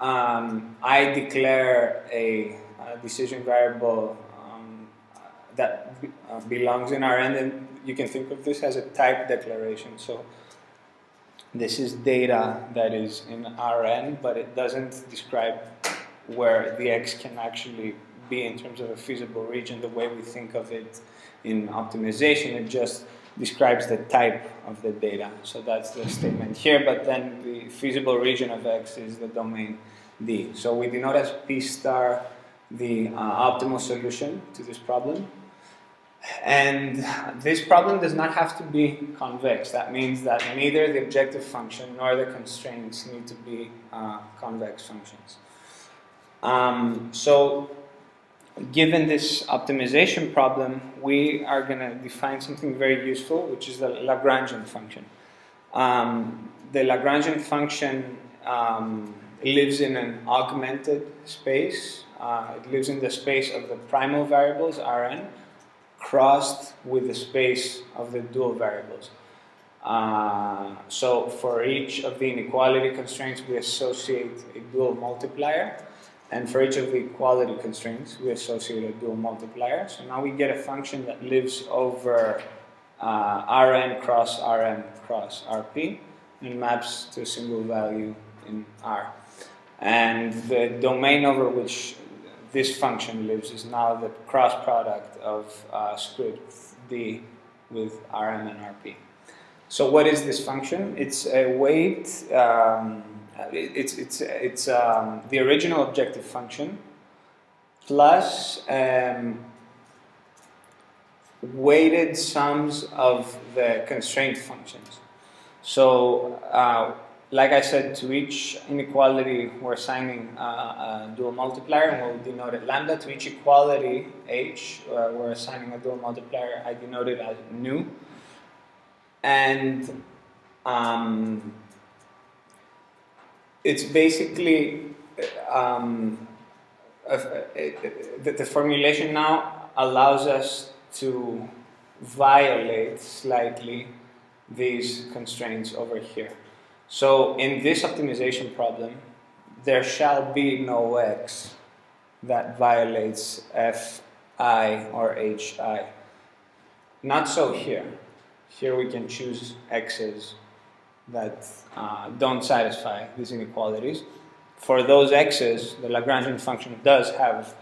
I declare a decision variable that belongs in Rn, and you can think of this as a type declaration. So this is data that is in Rn, but it doesn't describe where the x can actually be in terms of a feasible region the way we think of it in optimization. It just describes the type of the data. So that's the statement here, but then the feasible region of x is the domain D. So we denote as P star the optimal solution to this problem. And this problem does not have to be convex. That means that neither the objective function nor the constraints need to be convex functions. So given this optimization problem, we are going to define something very useful, which is the Lagrangian function. The Lagrangian function lives in an augmented space. It lives in the space of the primal variables, Rn, crossed with the space of the dual variables. So for each of the inequality constraints, we associate a dual multiplier. And for each of the equality constraints, we associate a dual multiplier. So now we get a function that lives over Rn cross Rm cross Rp and maps to a single value in R. And the domain over which this function lives is now the cross product of script D with Rm and Rp. So what is this function? It's a weight. It's the original objective function plus weighted sums of the constraint functions. So like I said, to each inequality we're assigning a dual multiplier, and we'll denote it lambda. To each equality h, we're assigning a dual multiplier. I denote it as nu. And it's basically the formulation now allows us to violate slightly these constraints over here. So in this optimization problem, there shall be no x that violates fi or hi. Not so here. Here we can choose x's that don't satisfy these inequalities. For those x's, the Lagrangian function does have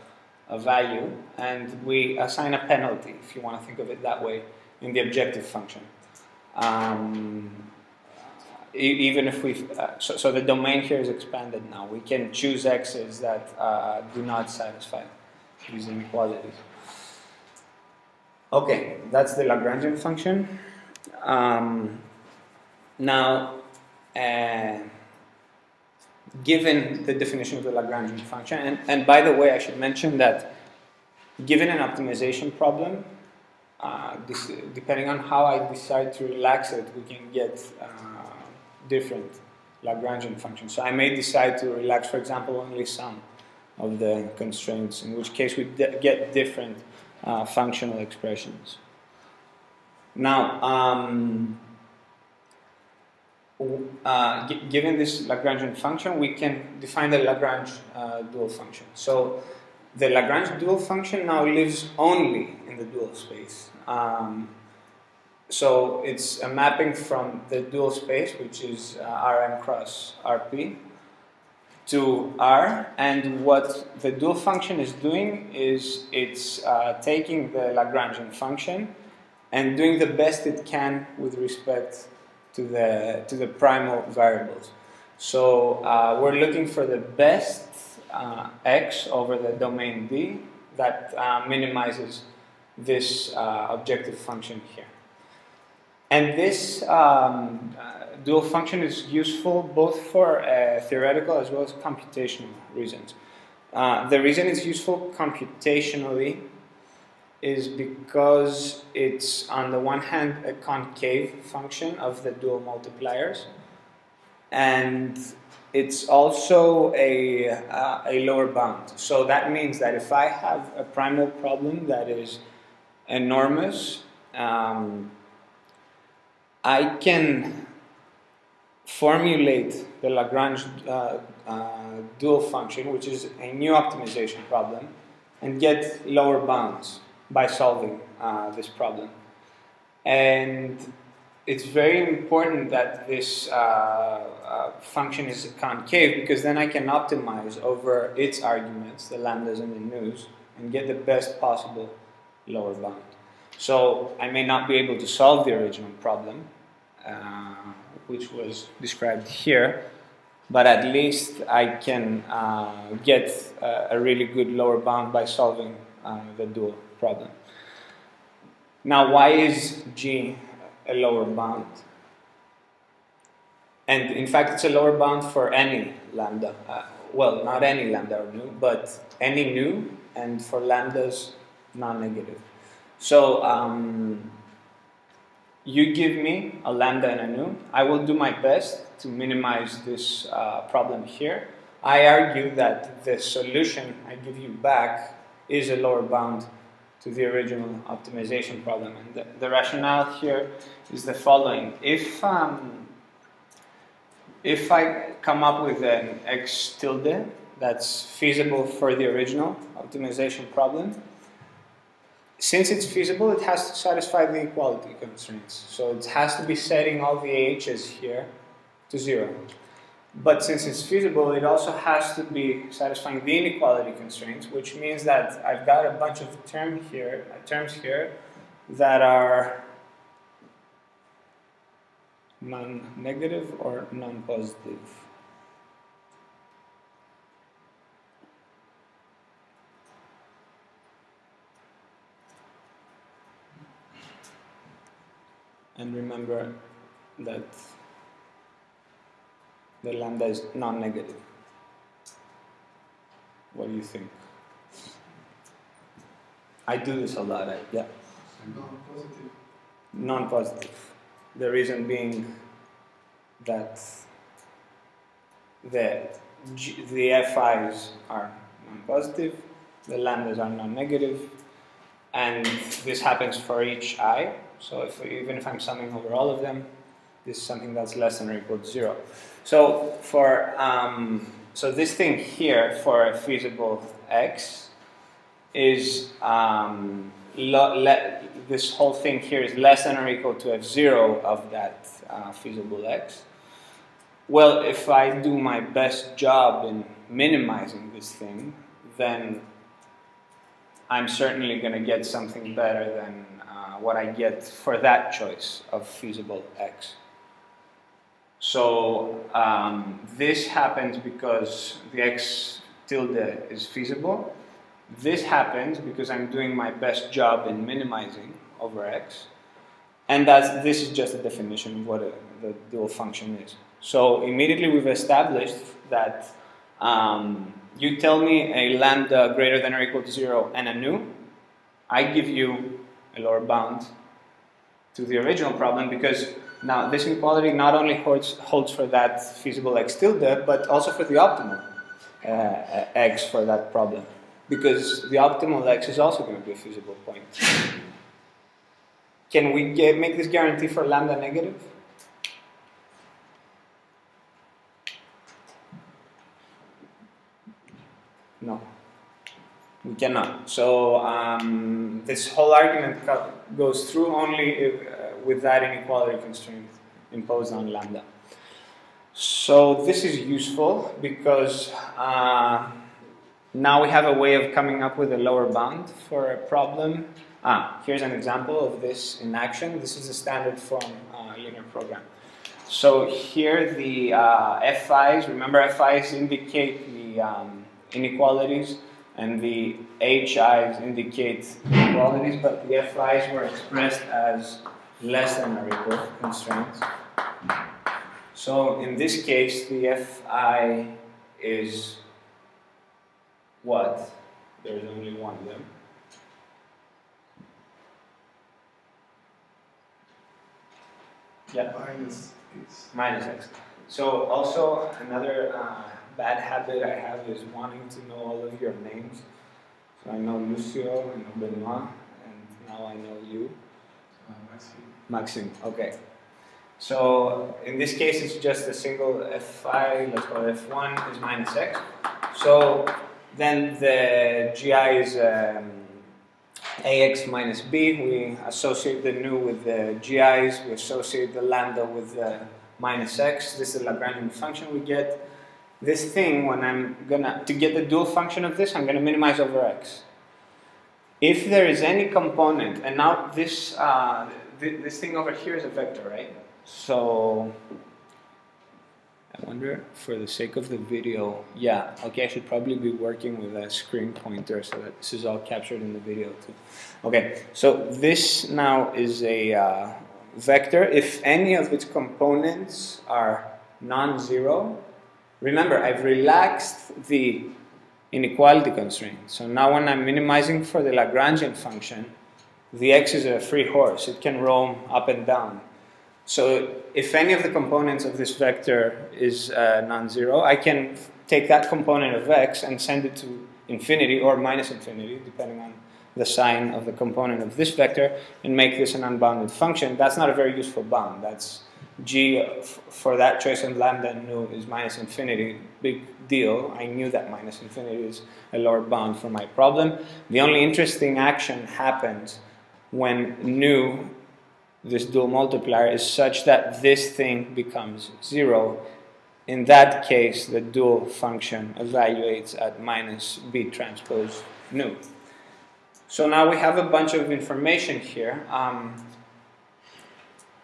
a value, and we assign a penalty, if you want to think of it that way, in the objective function. Even if we, so the domain here is expanded now. We can choose x's that do not satisfy these inequalities. Okay, that's the Lagrangian function. Now, given the definition of the Lagrangian function, and by the way, I should mention that given an optimization problem, depending on how I decide to relax it, we can get different Lagrangian functions. So I may decide to relax, for example, only some of the constraints, in which case we get different functional expressions. Now, given this Lagrangian function, we can define the Lagrange dual function. So the Lagrange dual function now lives only in the dual space. So it's a mapping from the dual space, which is Rm cross Rp, to R, and what the dual function is doing is it's taking the Lagrangian function and doing the best it can with respect to the primal variables. So we're looking for the best x over the domain D that minimizes this objective function here. And this dual function is useful both for theoretical as well as computational reasons. The reason it's useful computationally is because it's, on the one hand, a concave function of the dual multipliers, and it's also a lower bound. So that means that if I have a primal problem that is enormous, I can formulate the Lagrange dual function, which is a new optimization problem, and get lower bounds by solving this problem. And it's very important that this function is concave, because then I can optimize over its arguments, the lambdas and the nus, and get the best possible lower bound. So I may not be able to solve the original problem, which was described here, but at least I can get a really good lower bound by solving the dual problem. Now, why is G a lower bound? And in fact, it's a lower bound for any lambda. Well, not any lambda or nu, but any nu, and for lambdas non-negative. So you give me a lambda and a nu. I will do my best to minimize this problem here. I argue that the solution I give you back is a lower bound to the original optimization problem. And the rationale here is the following. If I come up with an x tilde that's feasible for the original optimization problem, since it's feasible, it has to satisfy the equality constraints. So it has to be setting all the h's here to 0. But since it's feasible, it also has to be satisfying the inequality constraints, which means that I've got a bunch of terms here that are non-negative or non-positive. And remember that the lambda is non-negative. What do you think? I do this a lot, yeah. Non-positive. Non-positive. The reason being that the FIs are non-positive, the lambdas are non-negative, and this happens for each I. So even if I'm summing over all of them, this is something that's less than or equal to 0. So so this thing here for a feasible x is this whole thing here is less than or equal to f0 of that feasible x. Well, if I do my best job in minimizing this thing, then I'm certainly going to get something better than what I get for that choice of feasible x. So this happens because the x tilde is feasible. This happens because I'm doing my best job in minimizing over x. And this is just a definition of what the dual function is. So immediately we've established that you tell me a lambda greater than or equal to 0 and a nu. I give you a lower bound to the original problem, because now this inequality not only holds for that feasible x tilde, but also for the optimal x for that problem, because the optimal x is also going to be a feasible point. Can we make this guarantee for lambda negative? No, we cannot. So this whole argument goes through only with that inequality constraint imposed on lambda. So this is useful because now we have a way of coming up with a lower bound for a problem. Here's an example of this in action. This is a standard form linear program. So here the FIs, remember FIs indicate the inequalities and the HIs indicate inequalities, but the FIs were expressed as less than or equal constraints. So in this case, the Fi is what? There's only one of them. Yeah. Minus x. So also another bad habit I have is wanting to know all of your names. So I know Lucio, I know Benoit, and now I know you. Maxime. Okay. So in this case, it's just a single Fi. Let's call it F1 is minus x. So then the GI is AX minus B. We associate the nu with the GIs. We associate the lambda with the minus x. This is the Lagrangian function we get. This thing, when I'm to get the dual function of this, I'm gonna minimize over x. If there is any component, and now this this thing over here is a vector, right? So I wonder, for the sake of the video, yeah, okay, I should probably be working with a screen pointer so that this is all captured in the video too. Okay, so this now is a vector. If any of its components are non-zero, remember, I've relaxed the inequality constraint. So now when I'm minimizing for the Lagrangian function, the x is a free horse. It can roam up and down. So if any of the components of this vector is non-zero, I can take that component of x and send it to infinity or minus infinity, depending on the sign of the component of this vector, and make this an unbounded function. That's not a very useful bound. That's g for that choice of lambda and nu is minus infinity. Big deal. I knew that minus infinity is a lower bound for my problem. The only interesting action happens when nu, this dual multiplier, is such that this thing becomes 0. In that case, the dual function evaluates at minus b transpose nu. So now we have a bunch of information here. On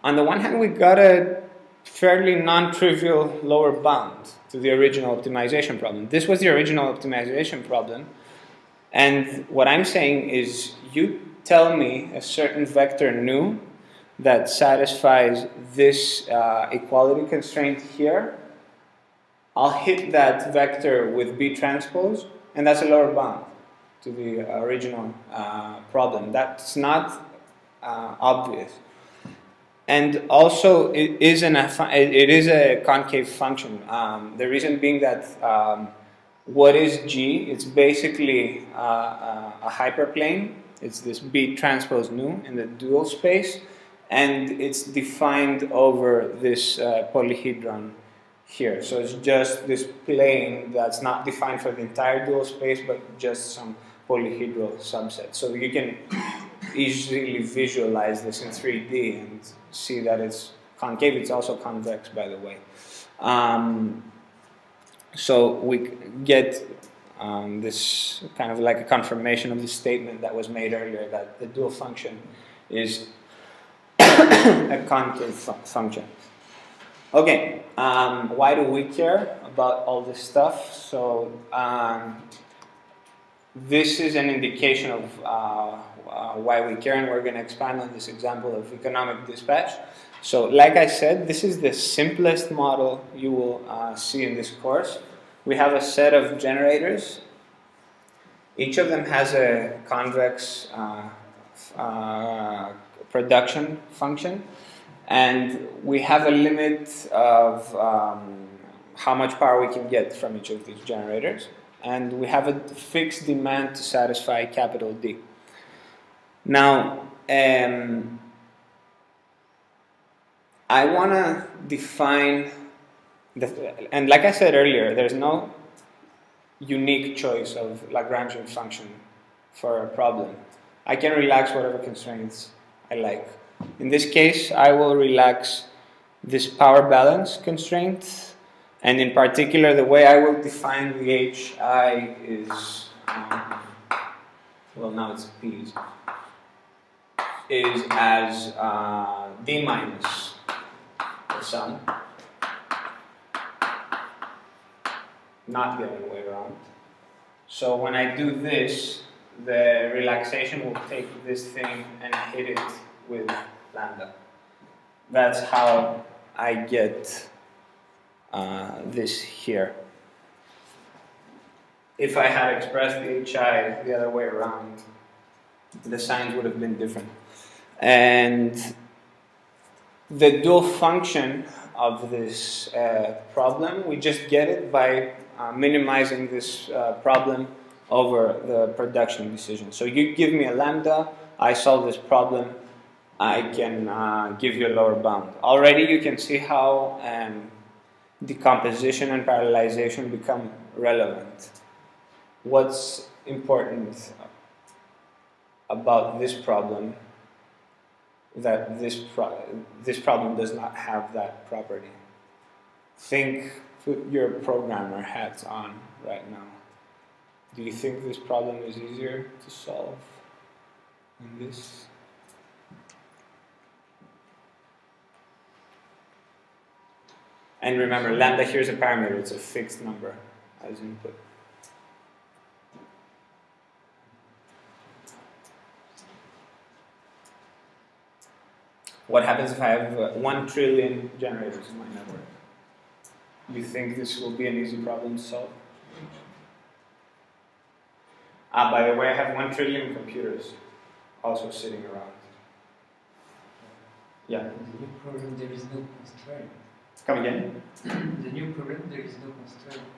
the one hand, we got a fairly non-trivial lower bound to the original optimization problem. This was the original optimization problem. And what I'm saying is, you tell me a certain vector nu that satisfies this equality constraint here. I'll hit that vector with B transpose, and that's a lower bound to the original problem. That's not obvious. And also, it is a concave function. The reason being that what is G? It's basically a hyperplane. It's this B transpose nu in the dual space, and it's defined over this polyhedron here. So it's just this plane that's not defined for the entire dual space, but just some polyhedral subset. So you can easily visualize this in 3D and see that it's concave. It's also convex, by the way. So we get this kind of like a confirmation of the statement that was made earlier, that the dual function is a concave function. Okay, why do we care about all this stuff? So this is an indication of why we care, and we're going to expand on this example of economic dispatch. So like I said, this is the simplest model you will see in this course. We have a set of generators. Each of them has a convex production function, and we have a limit of how much power we can get from each of these generators, and we have a fixed demand to satisfy capital D. Now, I want to define, and like I said earlier, there's no unique choice of Lagrangian function for a problem. I can relax whatever constraints I like. In this case, I will relax this power balance constraint And in particular, the way I will define the HI is, well, now it's P's, is as D minus the sum, not the other way around. So when I do this, the relaxation will take this thing and hit it with lambda. That's how I get this here. If I had expressed the HI the other way around, the signs would have been different. And the dual function of this problem, we just get it by minimizing this problem over the production decision. So you give me a lambda, I solve this problem, I can give you a lower bound. Already you can see how decomposition and parallelization become relevant. What's important about this problem that this problem does not have that property? Put your programmer hats on right now. Do you think this problem is easier to solve than this? And remember, lambda here is a parameter, it's a fixed number as input. What happens if I have 1 trillion generators in my network? You think this will be an easy problem to solve? By the way, I have 1 trillion computers also sitting around. Yeah? The new problem, there is no constraint. Come again? The new problem, there is no constraint.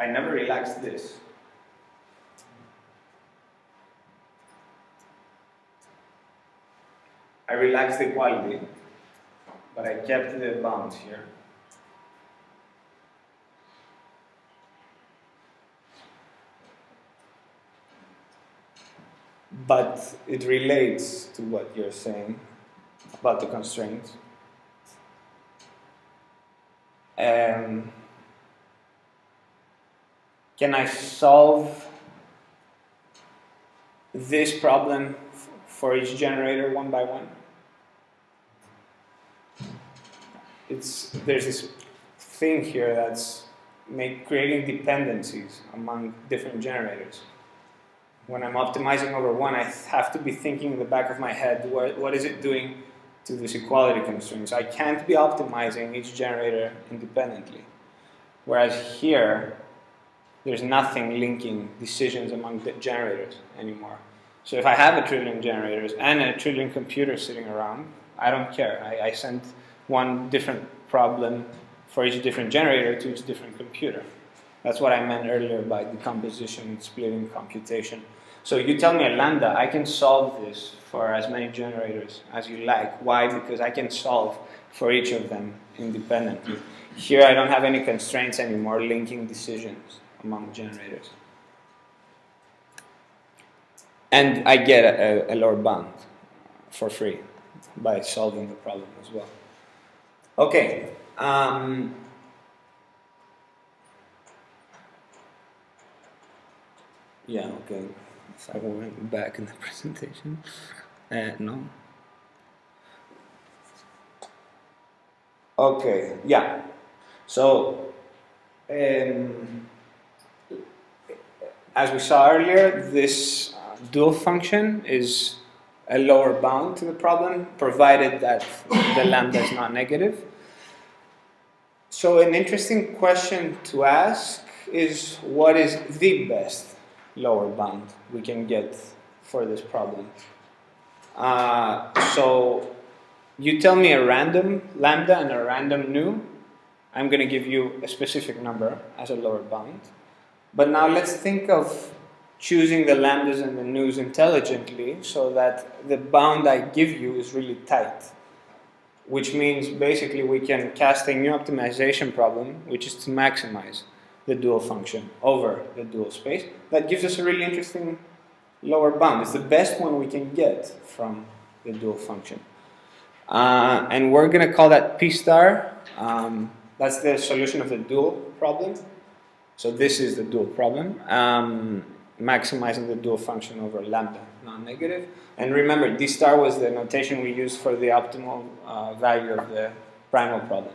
I never relaxed this. I relaxed the equality, but I kept the bounds here. But it relates to what you're saying about the constraints. Can I solve this problem for each generator one by one? There's this thing here that's creating dependencies among different generators. When I'm optimizing over one, I have to be thinking in the back of my head, what is it doing to this equality constraints? I can't be optimizing each generator independently. Whereas here, there's nothing linking decisions among the generators anymore. So if I have 1 trillion generators and 1 trillion computers sitting around, I don't care. I send one different problem for each different generator to each different computer. That's what I meant earlier by decomposition, splitting, computation. So you tell me a lambda, I can solve this for as many generators as you like. Why? Because I can solve for each of them independently. Here I don't have any constraints anymore linking decisions among generators. And I get a lower bound for free by solving the problem as well. Okay. Yeah, okay. So I went back in the presentation. No. Okay, yeah. So, as we saw earlier, this dual function is a lower bound to the problem, provided that the lambda is not negative. So an interesting question to ask is, what is the best lower bound we can get for this problem? So you tell me a random lambda and a random nu. I'm going to give you a specific number as a lower bound. But now let's think of choosing the lambdas and the nus intelligently so that the bound I give you is really tight. Which means basically we can cast a new optimization problem, which is to maximize the dual function over the dual space. That gives us a really interesting lower bound. It's the best one we can get from the dual function. And we're going to call that P star. That's the solution of the dual problem. So this is the dual problem, maximizing the dual function over lambda non-negative. And remember, D star was the notation we used for the optimal value of the primal problem.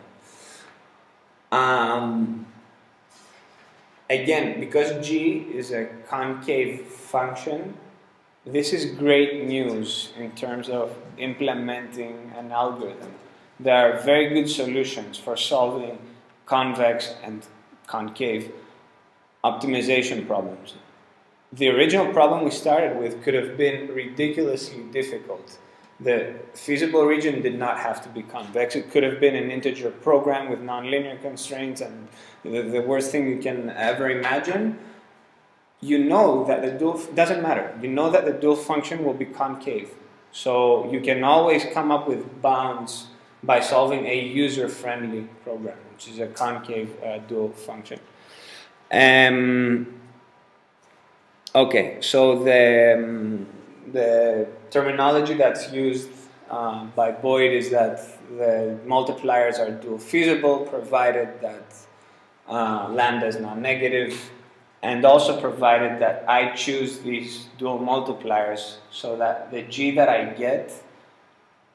Again, because G is a concave function, this is great news in terms of implementing an algorithm. There are very good solutions for solving convex and concave optimization problems. The original problem we started with could have been ridiculously difficult. The feasible region did not have to be convex. It could have been an integer program with nonlinear constraints and the worst thing you can ever imagine. You know that the dual, doesn't matter, you know that the dual function will be concave. So you can always come up with bounds by solving a user-friendly program, which is a concave dual function. Okay, so the terminology that's used by Boyd is that the multipliers are dual feasible, provided that lambda is non-negative, and also provided that I choose these dual multipliers so that the G that I get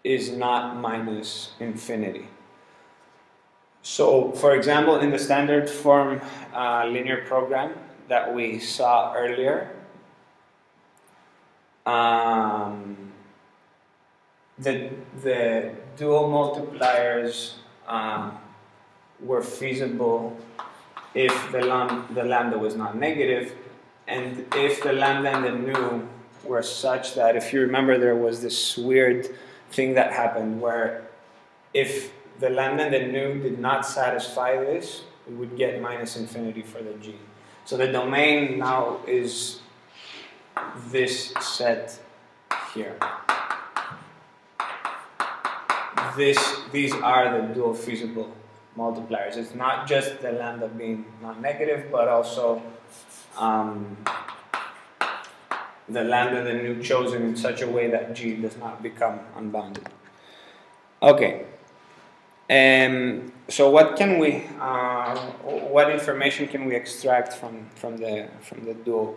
is not minus infinity. So, for example, in the standard form linear program that we saw earlier, the dual multipliers were feasible if the lambda was not negative, and if the lambda and the nu were such that, if you remember, there was this weird thing that happened where if the lambda and the nu did not satisfy this, we would get minus infinity for the G. So the domain now is this set here. These are the dual feasible multipliers. It's not just the lambda being non-negative, but also the lambda and the nu chosen in such a way that G does not become unbounded. Okay. So what can we, what information can we extract from the dual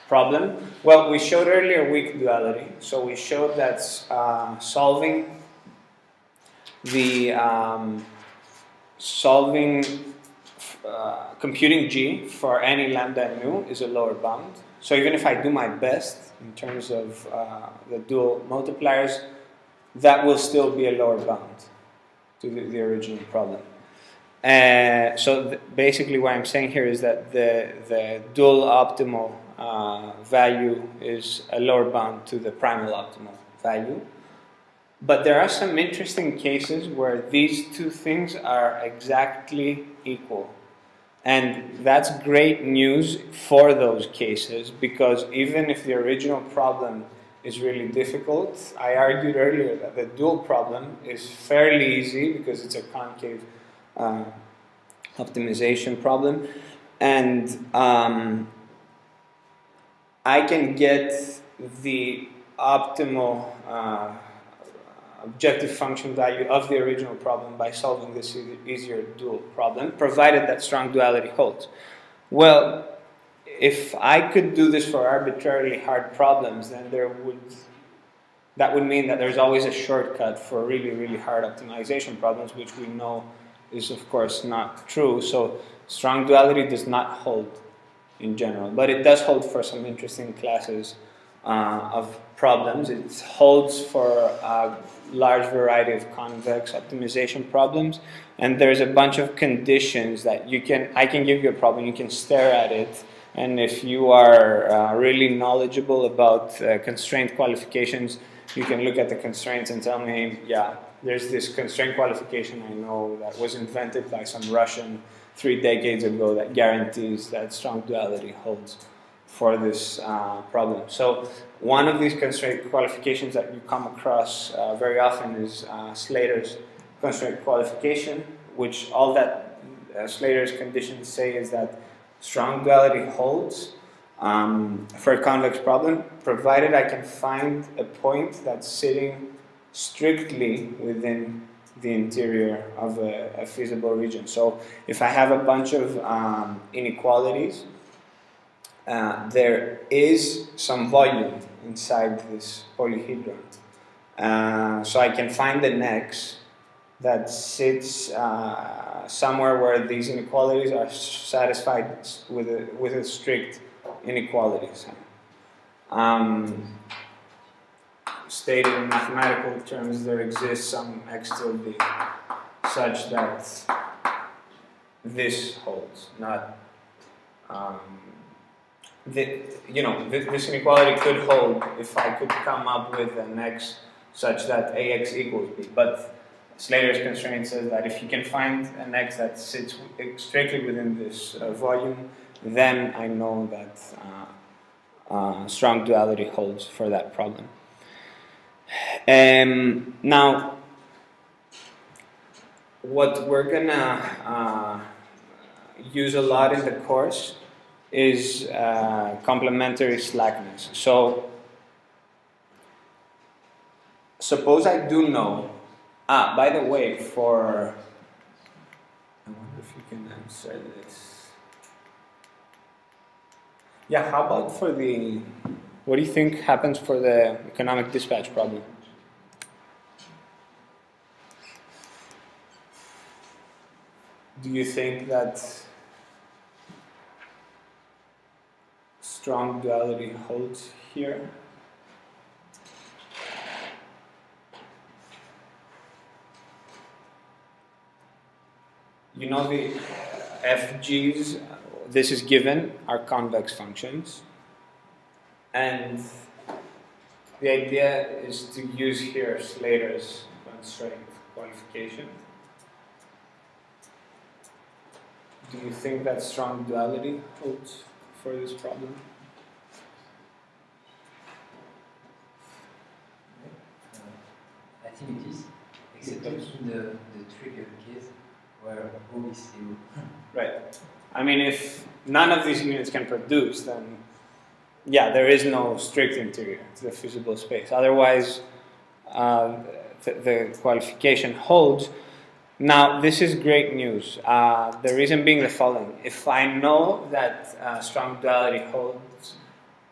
problem? Well, we showed earlier weak duality. So we showed that solving computing G for any lambda and nu is a lower bound. So even if I do my best in terms of the dual multipliers, that will still be a lower bound to the original problem. So basically what I'm saying here is that the dual optimal value is a lower bound to the primal optimal value. But there are some interesting cases where these two things are exactly equal. And that's great news for those cases, because even if the original problem is really difficult, I argued earlier that the dual problem is fairly easy because it's a concave optimization problem. And I can get the optimal objective function value of the original problem by solving this easier dual problem, provided that strong duality holds. Well, if I could do this for arbitrarily hard problems, then that would mean that there's always a shortcut for really, really hard optimization problems, which we know is, of course, not true. So strong duality does not hold in general, but it does hold for some interesting classes of problems. It holds for a large variety of convex optimization problems, and there's a bunch of conditions that I can give you a problem, you can stare at it, and if you are really knowledgeable about constraint qualifications, you can look at the constraints and tell me, yeah, there's this constraint qualification I know that was invented by some Russian 3 decades ago that guarantees that strong duality holds for this problem. So one of these constraint qualifications that you come across very often is Slater's constraint qualification, which all that Slater's conditions say is that strong duality holds for a convex problem, provided I can find a point that's sitting strictly within the interior of a feasible region. So if I have a bunch of inequalities, there is some volume inside this polyhedron. So I can find an X that sits somewhere where these inequalities are satisfied with a strict inequalities. Stated in mathematical terms, there exists some X tilde B such that this holds, not this inequality could hold if I could come up with an X such that AX equals B. But Slater's constraint says that if you can find an X that sits strictly within this volume, then I know that strong duality holds for that problem. Now, what we're gonna use a lot in the course is complementary slackness. So, suppose I do know. By the way, I wonder if you can answer this. Yeah, how about for what do you think happens for the economic dispatch problem? Do you think that strong duality holds here? You know the FGs, this is given, are convex functions. And the idea is to use here Slater's constraint qualification. Do you think that strong duality holds for this problem? I think it is, except in the trigger case where O is 0. Right. I mean, if none of these units can produce, then yeah, there is no strict interior to the feasible space. Otherwise, the qualification holds. Now, this is great news. The reason being the following. If I know that strong duality holds,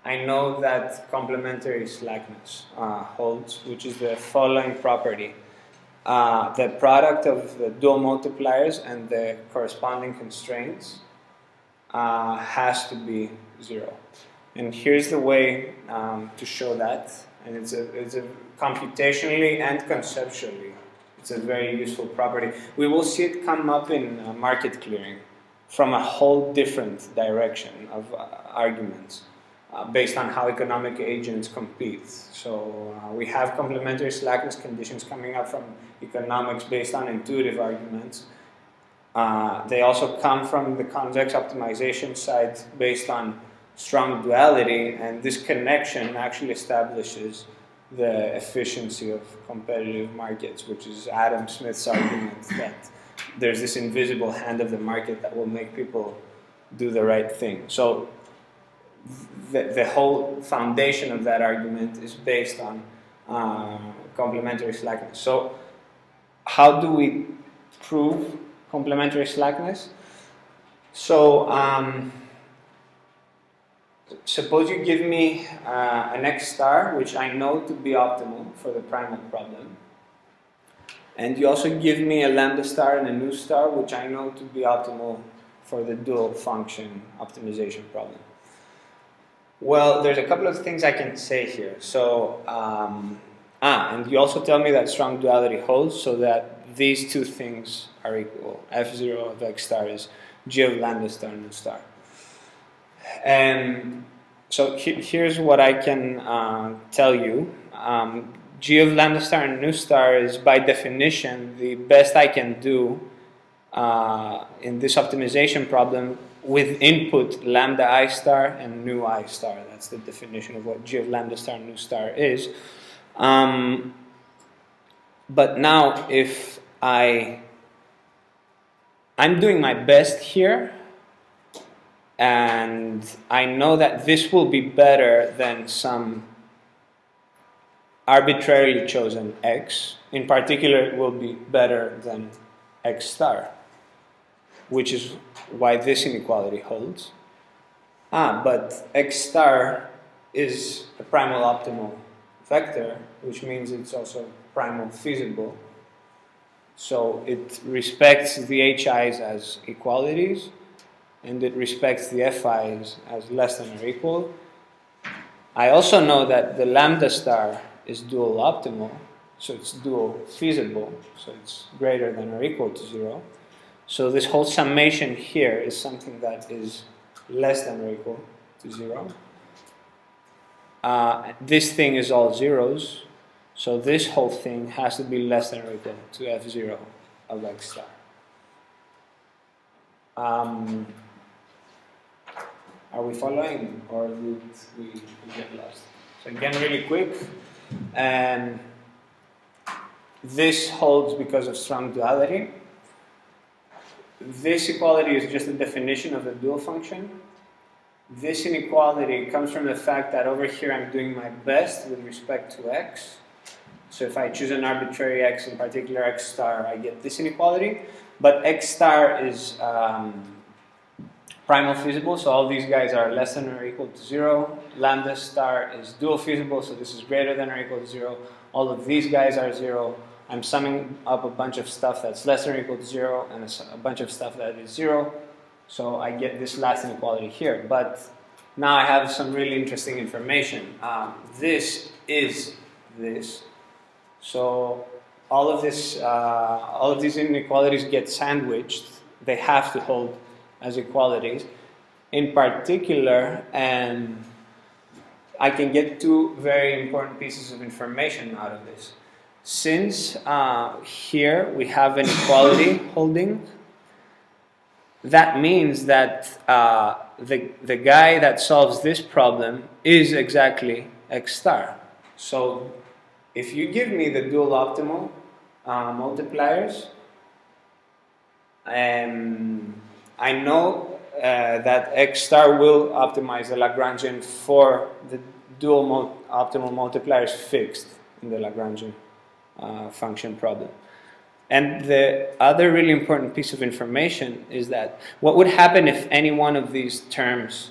I know that complementary slackness holds, which is the following property. The product of the dual multipliers and the corresponding constraints has to be 0. And here's the way to show that. And it's a computationally and conceptually, it's a very useful property. We will see it come up in market clearing from a whole different direction of arguments based on how economic agents compete. So we have complementary slackness conditions coming up from economics based on intuitive arguments. They also come from the convex optimization side based on strong duality, and this connection actually establishes the efficiency of competitive markets, which is Adam Smith's argument that there's this invisible hand of the market that will make people do the right thing. So the whole foundation of that argument is based on complementary slackness. So how do we prove complementary slackness? So suppose you give me an X star, which I know to be optimal for the primal problem. And you also give me a lambda star and a nu star, which I know to be optimal for the dual function optimization problem. Well, there's a couple of things I can say here. So, and you also tell me that strong duality holds, so that these two things are equal. F0 of X star is G of lambda star nu star. And so here's what I can tell you. G of lambda star and nu star is by definition the best I can do in this optimization problem with input lambda I star and nu I star. That's the definition of what G of lambda star and nu star is. But now if I'm doing my best here, And I know that this will be better than some arbitrarily chosen x. In particular, it will be better than x star, which is why this inequality holds. But x star is a primal optimal vector, which means it's also primal feasible. So it respects the HIs as equalities, and it respects the FIs as less than or equal. I also know that the lambda star is dual optimal, so it's dual feasible, so it's greater than or equal to 0. So this whole summation here is something that is less than or equal to 0. This thing is all zeros, so this whole thing has to be less than or equal to F0 of x star. Are we following, or did we get lost? So again, really quick. This holds because of strong duality. This equality is just a definition of the dual function. This inequality comes from the fact that over here I'm doing my best with respect to x. So if I choose an arbitrary x, in particular x star, I get this inequality. But x star is primal feasible, so all these guys are less than or equal to 0. Lambda star is dual feasible, so this is greater than or equal to 0. All of these guys are 0. I'm summing up a bunch of stuff that's less than or equal to 0 and a bunch of stuff that is 0. So I get this last inequality here. But now I have some really interesting information. This is this. So all of these inequalities get sandwiched. They have to hold as equalities. In particular, I can get two very important pieces of information out of this. Since here we have an equality holding, that means that the guy that solves this problem is exactly x star. So if you give me the dual optimal multipliers, I know that x star will optimize the Lagrangian for the dual optimal multipliers fixed in the Lagrangian function problem. And the other really important piece of information is that what would happen if any one of these terms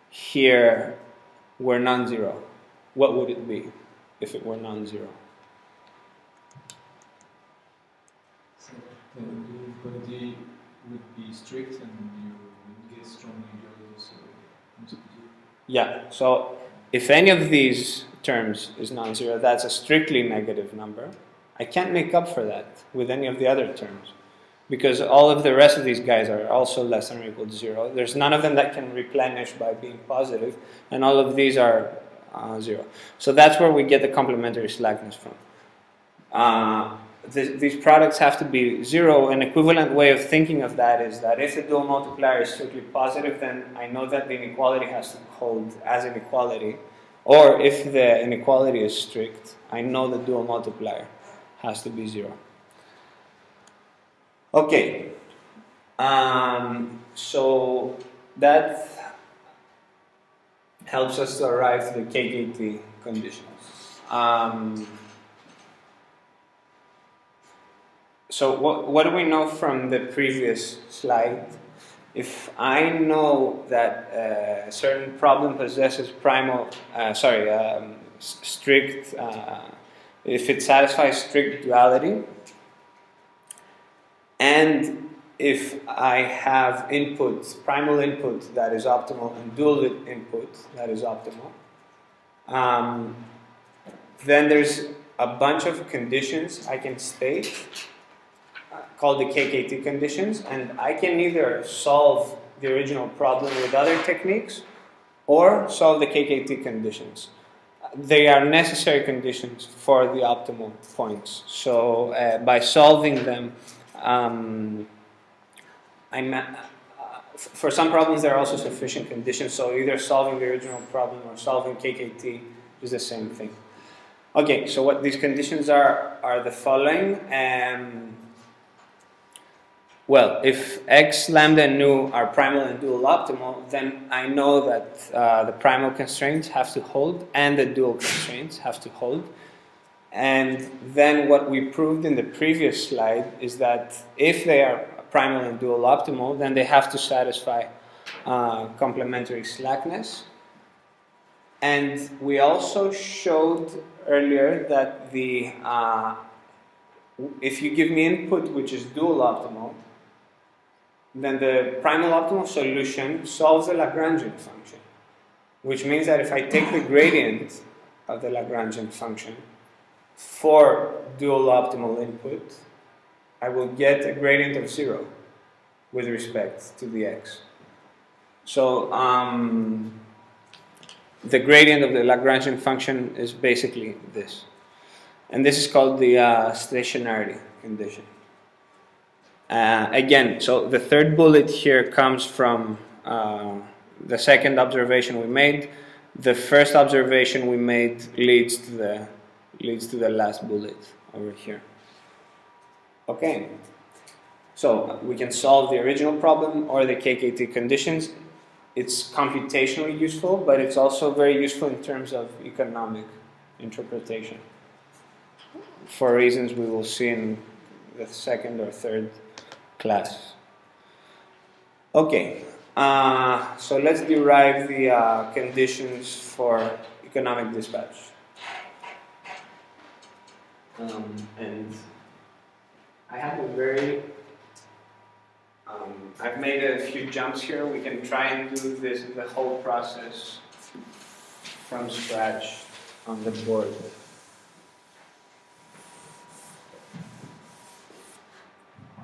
here were non-zero? What would it be if it were non-zero? So the inequality would be strict and you would get strong inequalities. Yeah, so if any of these terms is non-zero, that's a strictly negative number. I can't make up for that with any of the other terms because all of the rest of these guys are also less than or equal to 0. There's none of them that can replenish by being positive, and all of these are 0. So that's where we get the complementary slackness from. These products have to be 0. An equivalent way of thinking of that is that if the dual multiplier is strictly positive, then I know that the inequality has to hold as inequality. Or if the inequality is strict, I know the dual multiplier has to be 0. Okay, so that helps us to arrive to the KKT conditions. So what do we know from the previous slide? If I know that a certain problem possesses strict, if it satisfies strict duality, and if I have primal input that is optimal and dual input that is optimal, then there's a bunch of conditions I can state called the KKT conditions, and I can either solve the original problem with other techniques or solve the KKT conditions. They are necessary conditions for the optimal points. So by solving them, for some problems there are also sufficient conditions, so either solving the original problem or solving KKT is the same thing. Okay, so what these conditions are the following. well, if x, lambda, and nu are primal and dual optimal, then I know that the primal constraints have to hold and the dual constraints have to hold. And then what we proved in the previous slide is that if they are primal and dual optimal, then they have to satisfy complementary slackness. And we also showed earlier that if you give me input which is dual optimal, then the primal optimal solution solves the Lagrangian function, which means that if I take the gradient of the Lagrangian function for dual optimal input, I will get a gradient of 0 with respect to the x. So the gradient of the Lagrangian function is basically this. And this is called the stationarity condition. Again, so the third bullet here comes from the second observation we made. The first observation we made leads to the last bullet over here. Okay, so we can solve the original problem or the KKT conditions. It's computationally useful, but it's also very useful in terms of economic interpretation, for reasons we will see in the second or third class. Okay, so let's derive the conditions for economic dispatch. And I have a very, I've made a few jumps here. We can try and do the whole process from scratch on the board.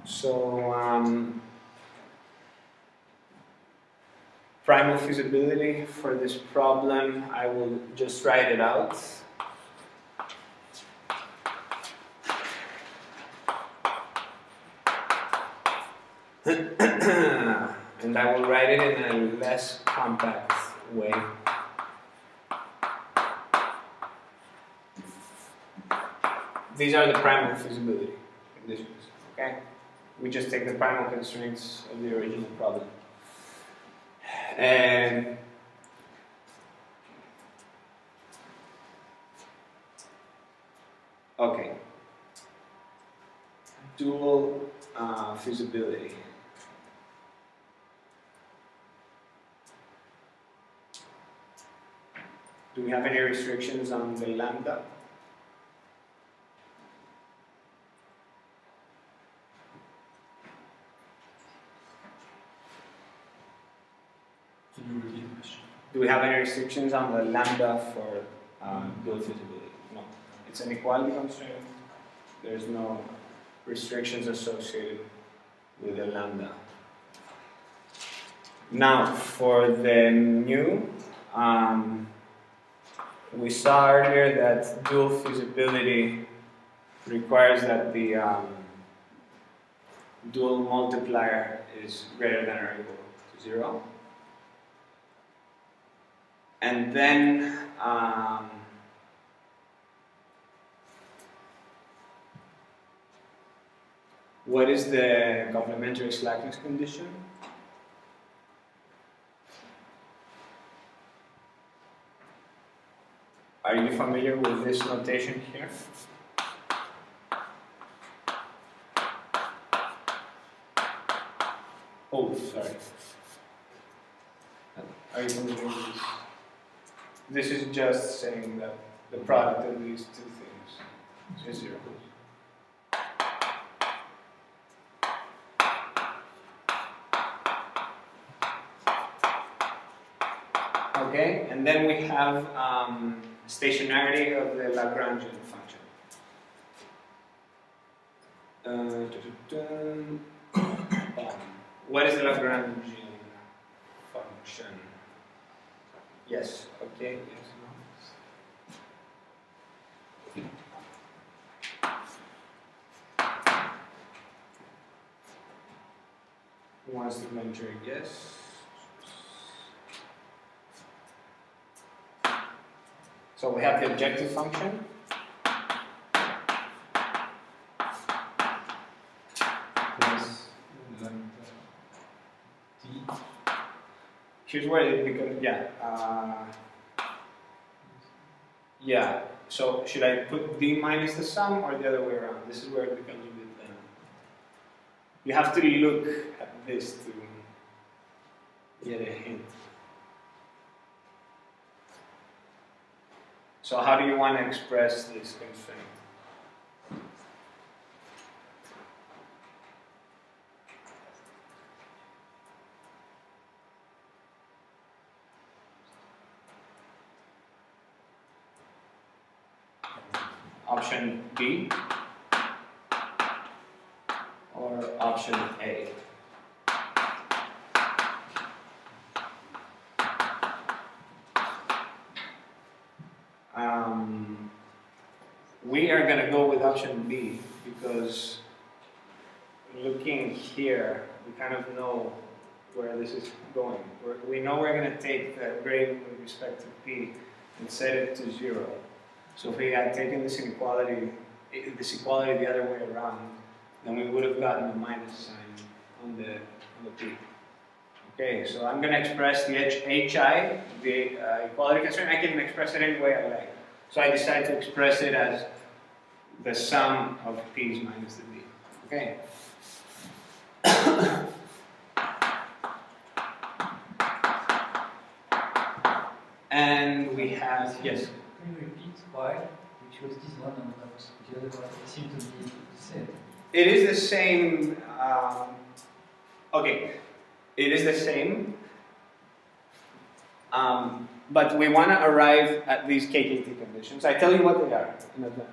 So, primal feasibility for this problem, I will just write it out. And I will write it in a less compact way. These are the primal feasibility conditions, okay? We just take the primal constraints of the original problem. And okay, dual feasibility. Do we have any restrictions on the lambda? Can you repeat the question? Do we have any restrictions on the lambda for dual feasibility? No. It's an equality constraint. There's no restrictions associated with the lambda. Now, for the mu, we saw earlier that dual feasibility requires that the dual multiplier is greater than or equal to 0. And then what is the complementary slackness condition? Are you familiar with this notation here? Oh, sorry. Are you familiar with this? This is just saying that the product of these two things is 0. Okay, and then we have stationarity of the Lagrangian function. What is the Lagrangian function? Yes, okay, yes, no. Who wants to venture a guess? So we have the objective function. Plus here's where it becomes, yeah. So should I put d minus the sum or the other way around? This is where it becomes a bit, you have to look at this to get a hint. So how do you want to express this constraint? Option B or option A? We are going to go with option B because looking here, we kind of know where this is going. We know we're going to take the gradient with respect to P and set it to 0. So if we had taken this inequality, the other way around, then we would have gotten a minus sign on the P. Okay, so I'm going to express the HI, the equality constraint. I can express it any way I like. So I decide to express it as the sum of P's minus the D. Okay. And we have, yes? Can you repeat why you chose this one and not the other one? It seems to be the same. It is the same. Okay, it is the same. But we want to arrive at these KKT conditions. I tell you what they are in advance.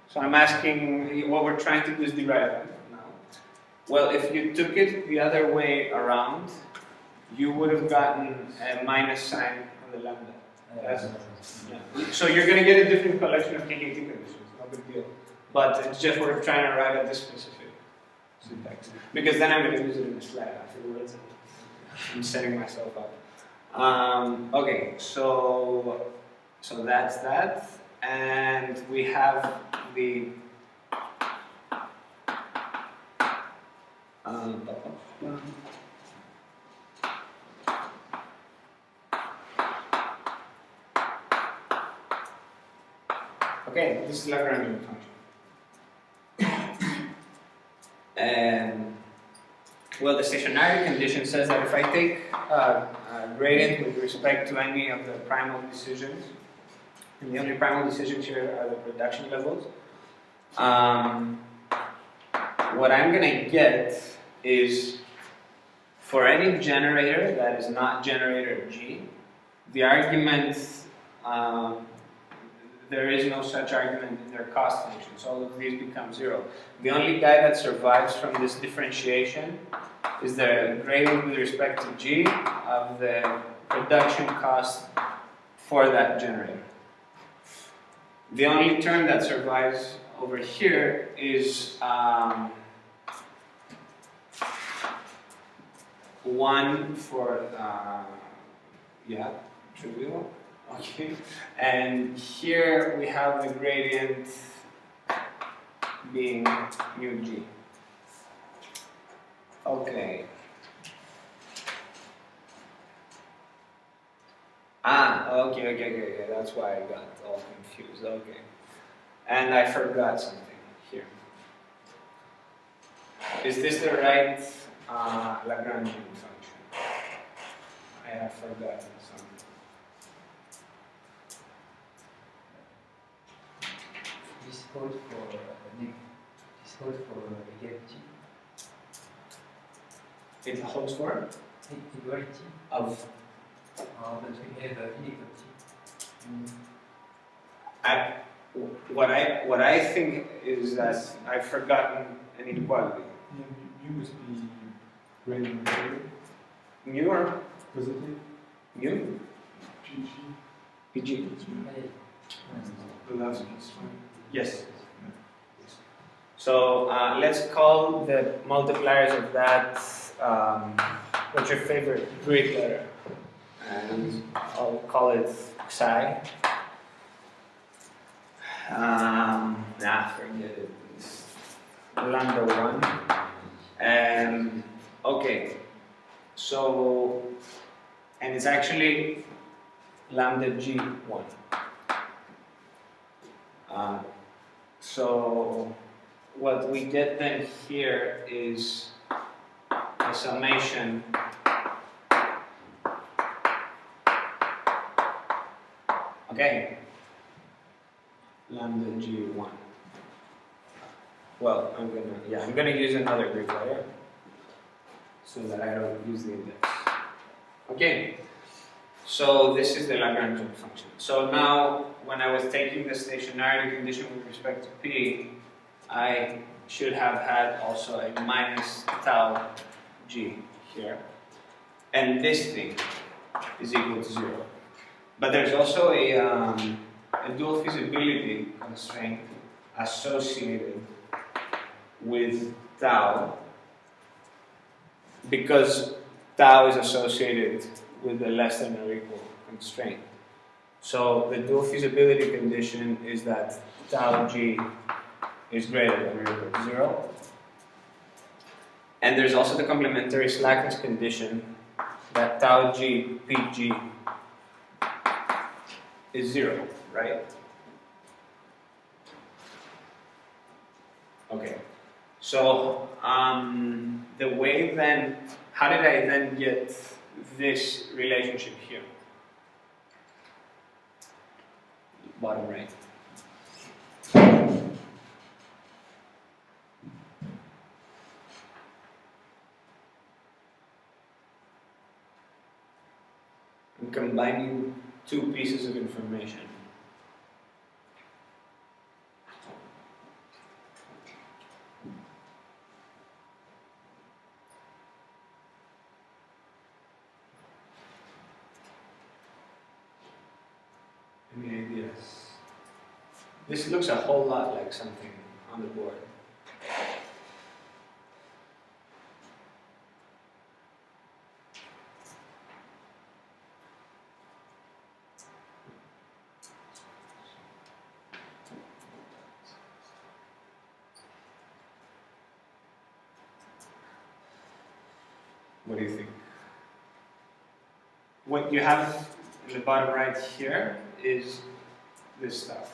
So I'm asking, what we're trying to do is derive them now. Well, if you took it the other way around, you would have gotten a minus sign on the lambda. Yeah. So you're going to get a different collection of KKT conditions, no big deal. But it's just we're trying to arrive at this specific syntax. Because then I'm going to use it in the slide afterwards. I'm setting myself up. Okay, so that's that. And we have the okay, this is Lagrangian function. And well, the stationary condition says that if I take a gradient with respect to any of the primal decisions, and the only primal decisions here are the production levels, what I'm going to get is for any generator that is not generator G, the argument, there is no such argument in their cost function, so all of these become 0. The only guy that survives from this differentiation is the gradient with respect to G of the production cost for that generator. The only term that survives over here is 1 for, trivial. Okay, and here we have the gradient being mu G. Okay. Okay, that's why I got all confused, okay. And I forgot something here. Is this the right Lagrangian function? I have forgotten something. This code for equality. It holds for Equality. Of But we have inequality. What I think is that I've forgotten an inequality. Yeah, mu must be greater than 0. Mu or Positive. mu? PG. PG. The last constraint. Yes. So let's call the multipliers of that. What's your favorite Greek letter? And I'll call it psi. Forget it. It's lambda 1. Okay. So and it's actually lambda G1. So what we get then here is a summation okay, lambda G1. Well, I'm gonna use another grid layer so that I don't use the index. Okay, so this is the Lagrangian function. So now, when I was taking the stationarity condition with respect to P, I should have had also a minus tau G here. And this thing is equal to 0. But there's also a dual feasibility constraint associated with tau, because tau is associated with the less than or equal constraint. So the dual feasibility condition is that tau G is greater than or equal to 0. And there's also the complementary slackness condition that tau G PG is 0, right? Okay. So the way then, how did I then get this relationship here? Bottom right. I'm combining two pieces of information. Any ideas? This looks a whole lot like something on the board. What do you think? What you have in the bottom right here is this stuff.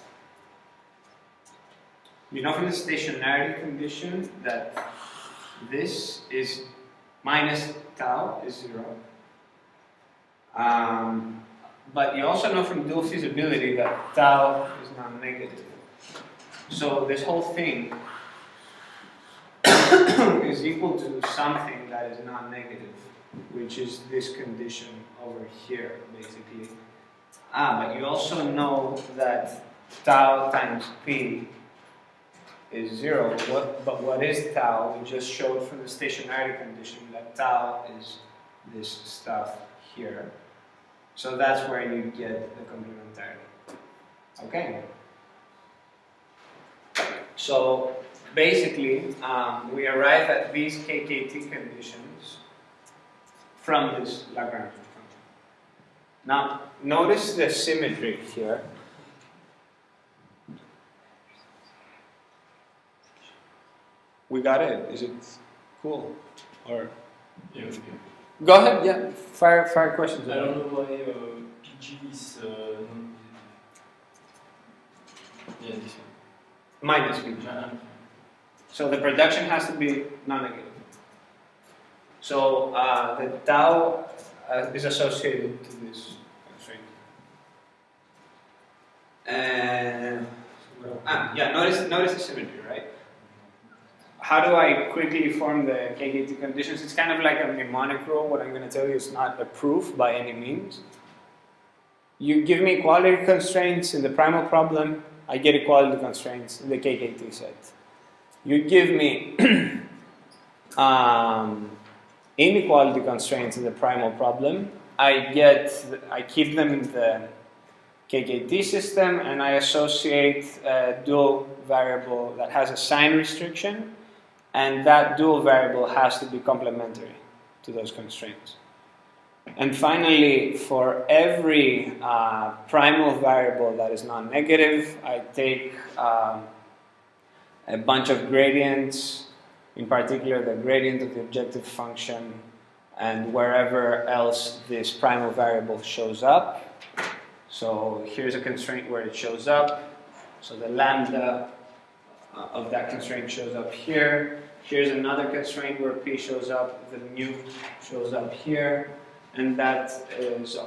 You know from the stationarity condition that this is minus tau is 0. But you also know from dual feasibility that tau is non-negative. So this whole thing is equal to something that is non-negative, which is this condition over here, basically. But you also know that tau times P is 0. But what is tau? We just showed from the stationarity condition that tau is this stuff here. So that's where you get the complementarity. Okay? So basically, we arrive at these KKT conditions from this Lagrangian function. Now, notice the symmetry here. We got it. Is it cool? Or Yeah, okay. go ahead. Yeah, fire questions. I don't know why PG is non-positive. Yeah, this one. Minus PG. So the production has to be non-negative. So the tau is associated to this constraint. And yeah, notice the symmetry, right? How do I quickly form the KKT conditions? It's kind of like a mnemonic rule. What I'm going to tell you is not a proof by any means. You give me equality constraints in the primal problem, I get equality constraints in the KKT set. You give me inequality constraints in the primal problem, I keep them in the KKT system, and I associate a dual variable that has a sign restriction, and that dual variable has to be complementary to those constraints. And finally, for every primal variable that is non-negative, I take a bunch of gradients, in particular the gradient of the objective function and wherever else this primal variable shows up. So here's a constraint where it shows up. So the lambda of that constraint shows up here. Here's another constraint where P shows up, the mu shows up here, and that is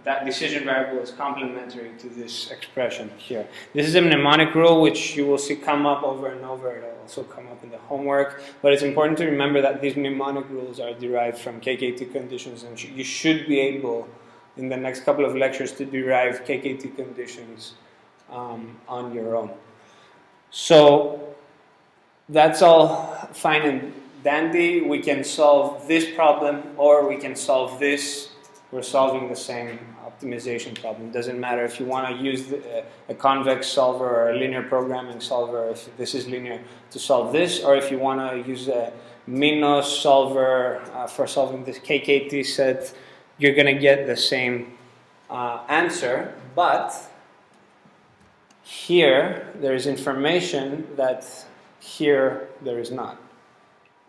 that decision variable is complementary to this expression here. This is a mnemonic rule which you will see come up over and over. It will also come up in the homework, but it's important to remember that these mnemonic rules are derived from KKT conditions, and you should be able in the next couple of lectures to derive KKT conditions on your own. So that's all fine and dandy. We can solve this problem or we can solve this. We're solving the same optimization problem. It doesn't matter if you want to use a convex solver or a linear programming solver, if this is linear, to solve this, or if you want to use a Minos solver for solving this KKT set, you're going to get the same answer. But here there is information that here there is not.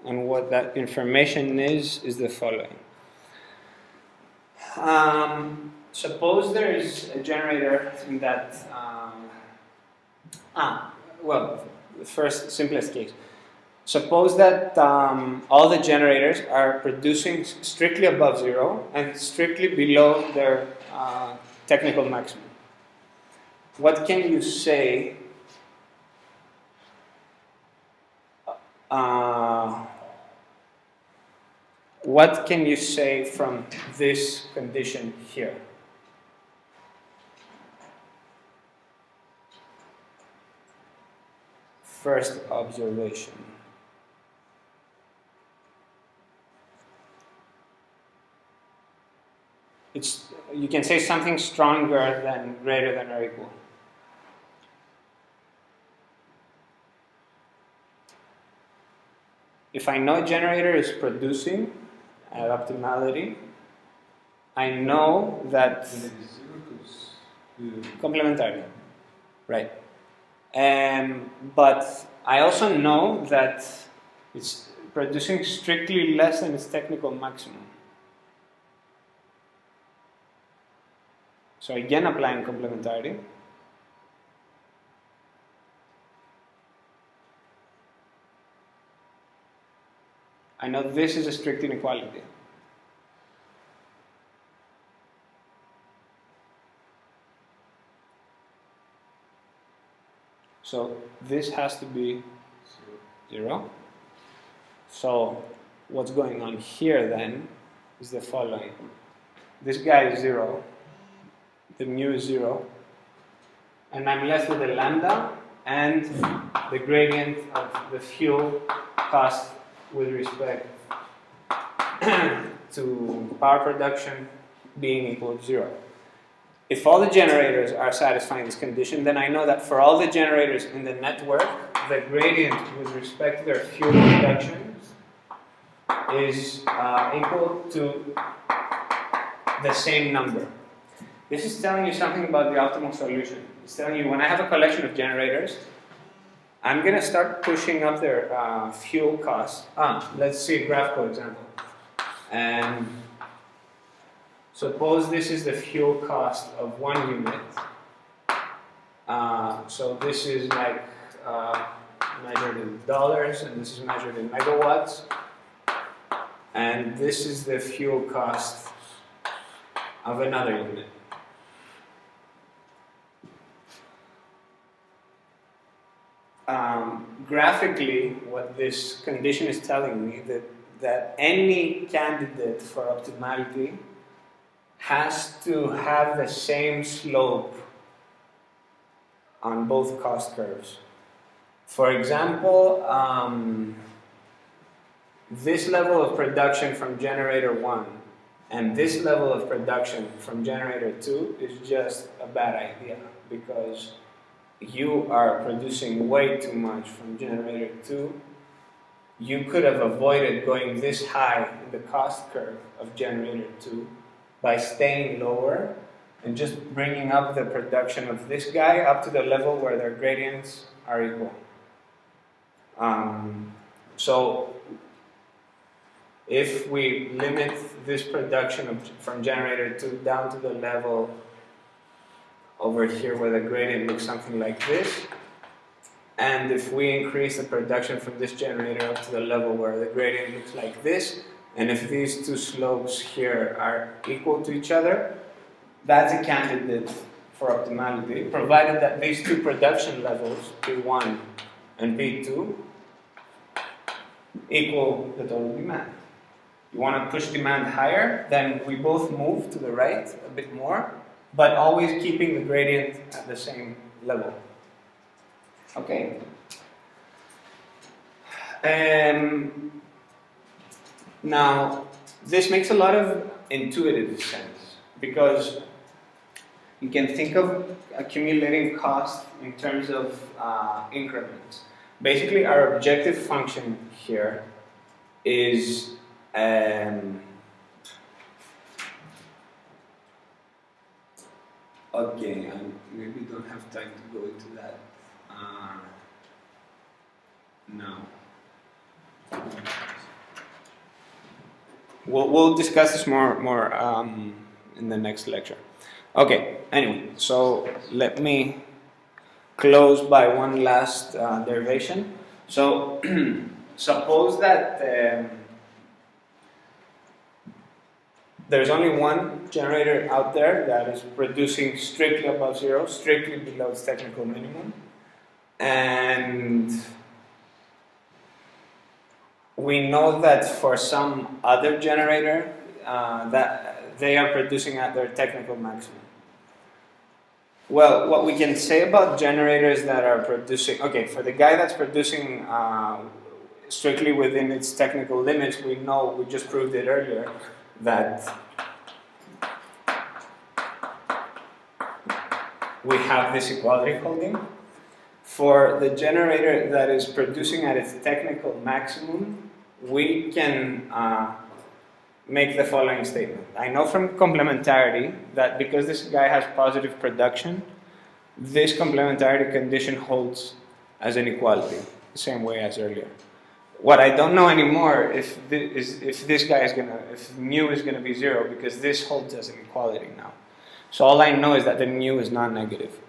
And what that information is the following. Suppose there is a generator in that, well, the first simplest case. Suppose that all the generators are producing strictly above zero and strictly below their technical maximum. What can you say what can you say from this condition here? First observation. You can say something stronger than greater than or equal. If I know a generator is producing at optimality, I know that complementary, right? But I also know that it's producing strictly less than its technical maximum. So again, applying complementarity. I know this is a strict inequality. So this has to be 0. So what's going on here then is the following. This guy is 0, the mu is 0, and I'm left with a lambda and the gradient of the fuel cost with respect to power production being equal to 0. If all the generators are satisfying this condition, then I know that for all the generators in the network, the gradient with respect to their fuel reductions is equal to the same number. This is telling you something about the optimal solution. It's telling you when I have a collection of generators, I'm going to start pushing up their fuel costs. Let's see a graphical example. And suppose this is the fuel cost of 1 unit. So this is like measured in dollars, and this is measured in megawatts. And this is the fuel cost of another unit. Graphically, what this condition is telling me that any candidate for optimality has to have the same slope on both cost curves. For example, this level of production from generator 1 and this level of production from generator 2 is just a bad idea, because you are producing way too much from generator 2. You could have avoided going this high in the cost curve of generator 2 by staying lower and just bringing up the production of this guy up to the level where their gradients are equal. So if we limit this production from generator 2 down to the level over here where the gradient looks something like this, and if we increase the production from this generator up to the level where the gradient looks like this, and if these two slopes here are equal to each other, that's a candidate for optimality, provided that these two production levels, P1 and P2, equal the total demand. You want to push demand higher, then we both move to the right a bit more, but always keeping the gradient at the same level. Okay. Now, this makes a lot of intuitive sense, because you can think of accumulating cost in terms of increments. Basically, our objective function here is okay, I maybe don't have time to go into that now. We'll discuss this more in the next lecture. Okay, anyway, so let me close by one last derivation. So suppose that there's only one generator out there that is producing strictly above zero, strictly below its technical minimum, and we know that for some other generator that they are producing at their technical maximum. Well, what we can say about generators that are producing, okay, for the guy that's producing strictly within its technical limits, we know, we just proved it earlier, that we have this equality holding. For the generator that is producing at its technical maximum, we can make the following statement. I know from complementarity that because this guy has positive production, this complementarity condition holds as an equality, the same way as earlier. What I don't know anymore if this guy is if mu is gonna be zero, because this holds as an equality now. So all I know is that the mu is non-negative.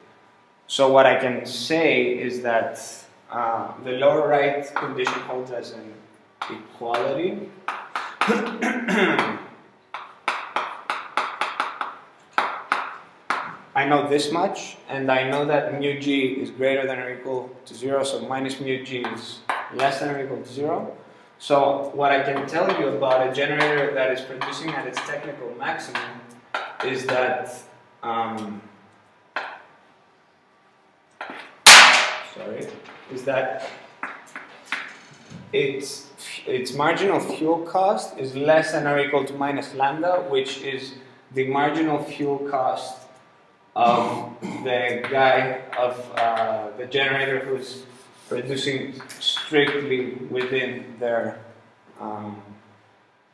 So what I can say is that the lower right condition holds as an equality. I know this much, and I know that mu g is greater than or equal to 0, so minus mu g is less than or equal to 0. So what I can tell you about a generator that is producing at its technical maximum is that its marginal fuel cost is less than or equal to minus lambda, which is the marginal fuel cost of the the generator who's producing strictly within their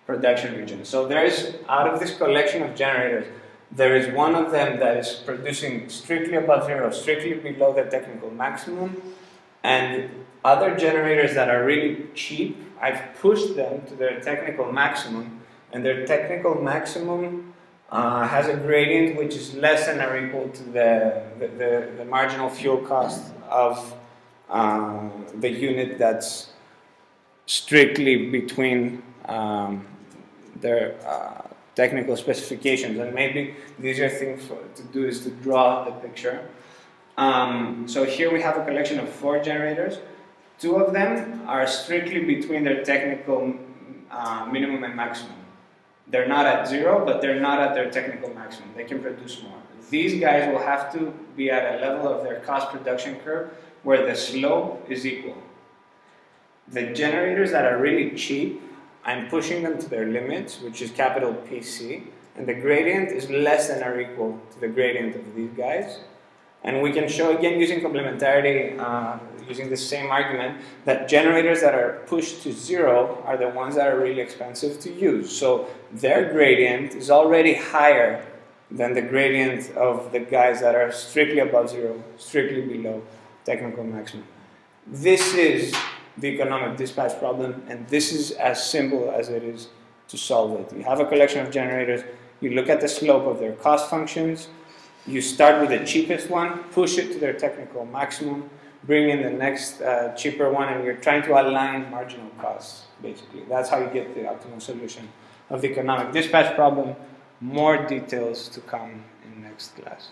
production region. So there is, out of this collection of generators, there is one of them that is producing strictly above zero, strictly below their technical maximum, and other generators that are really cheap, I've pushed them to their technical maximum, and their technical maximum has a gradient which is less than or equal to the marginal fuel cost of the unit that's strictly between their technical specifications. And maybe the easier thing to do is to draw the picture. So here we have a collection of 4 generators. 2 of them are strictly between their technical minimum and maximum. They're not at 0, but they're not at their technical maximum. They can produce more. These guys will have to be at a level of their cost production curve where the slope is equal. The generators that are really cheap, I'm pushing them to their limits, which is capital PC, and the gradient is less than or equal to the gradient of these guys. And we can show again using complementarity, using the same argument, that generators that are pushed to 0 are the ones that are really expensive to use. So their gradient is already higher than the gradient of the guys that are strictly above 0, strictly below technical maximum. This is the economic dispatch problem, and this is as simple as it is to solve it. You have a collection of generators, you look at the slope of their cost functions, you start with the cheapest one, push it to their technical maximum, bring in the next cheaper one, and you're trying to align marginal costs, basically. That's how you get the optimal solution of the economic dispatch problem. More details to come in next class.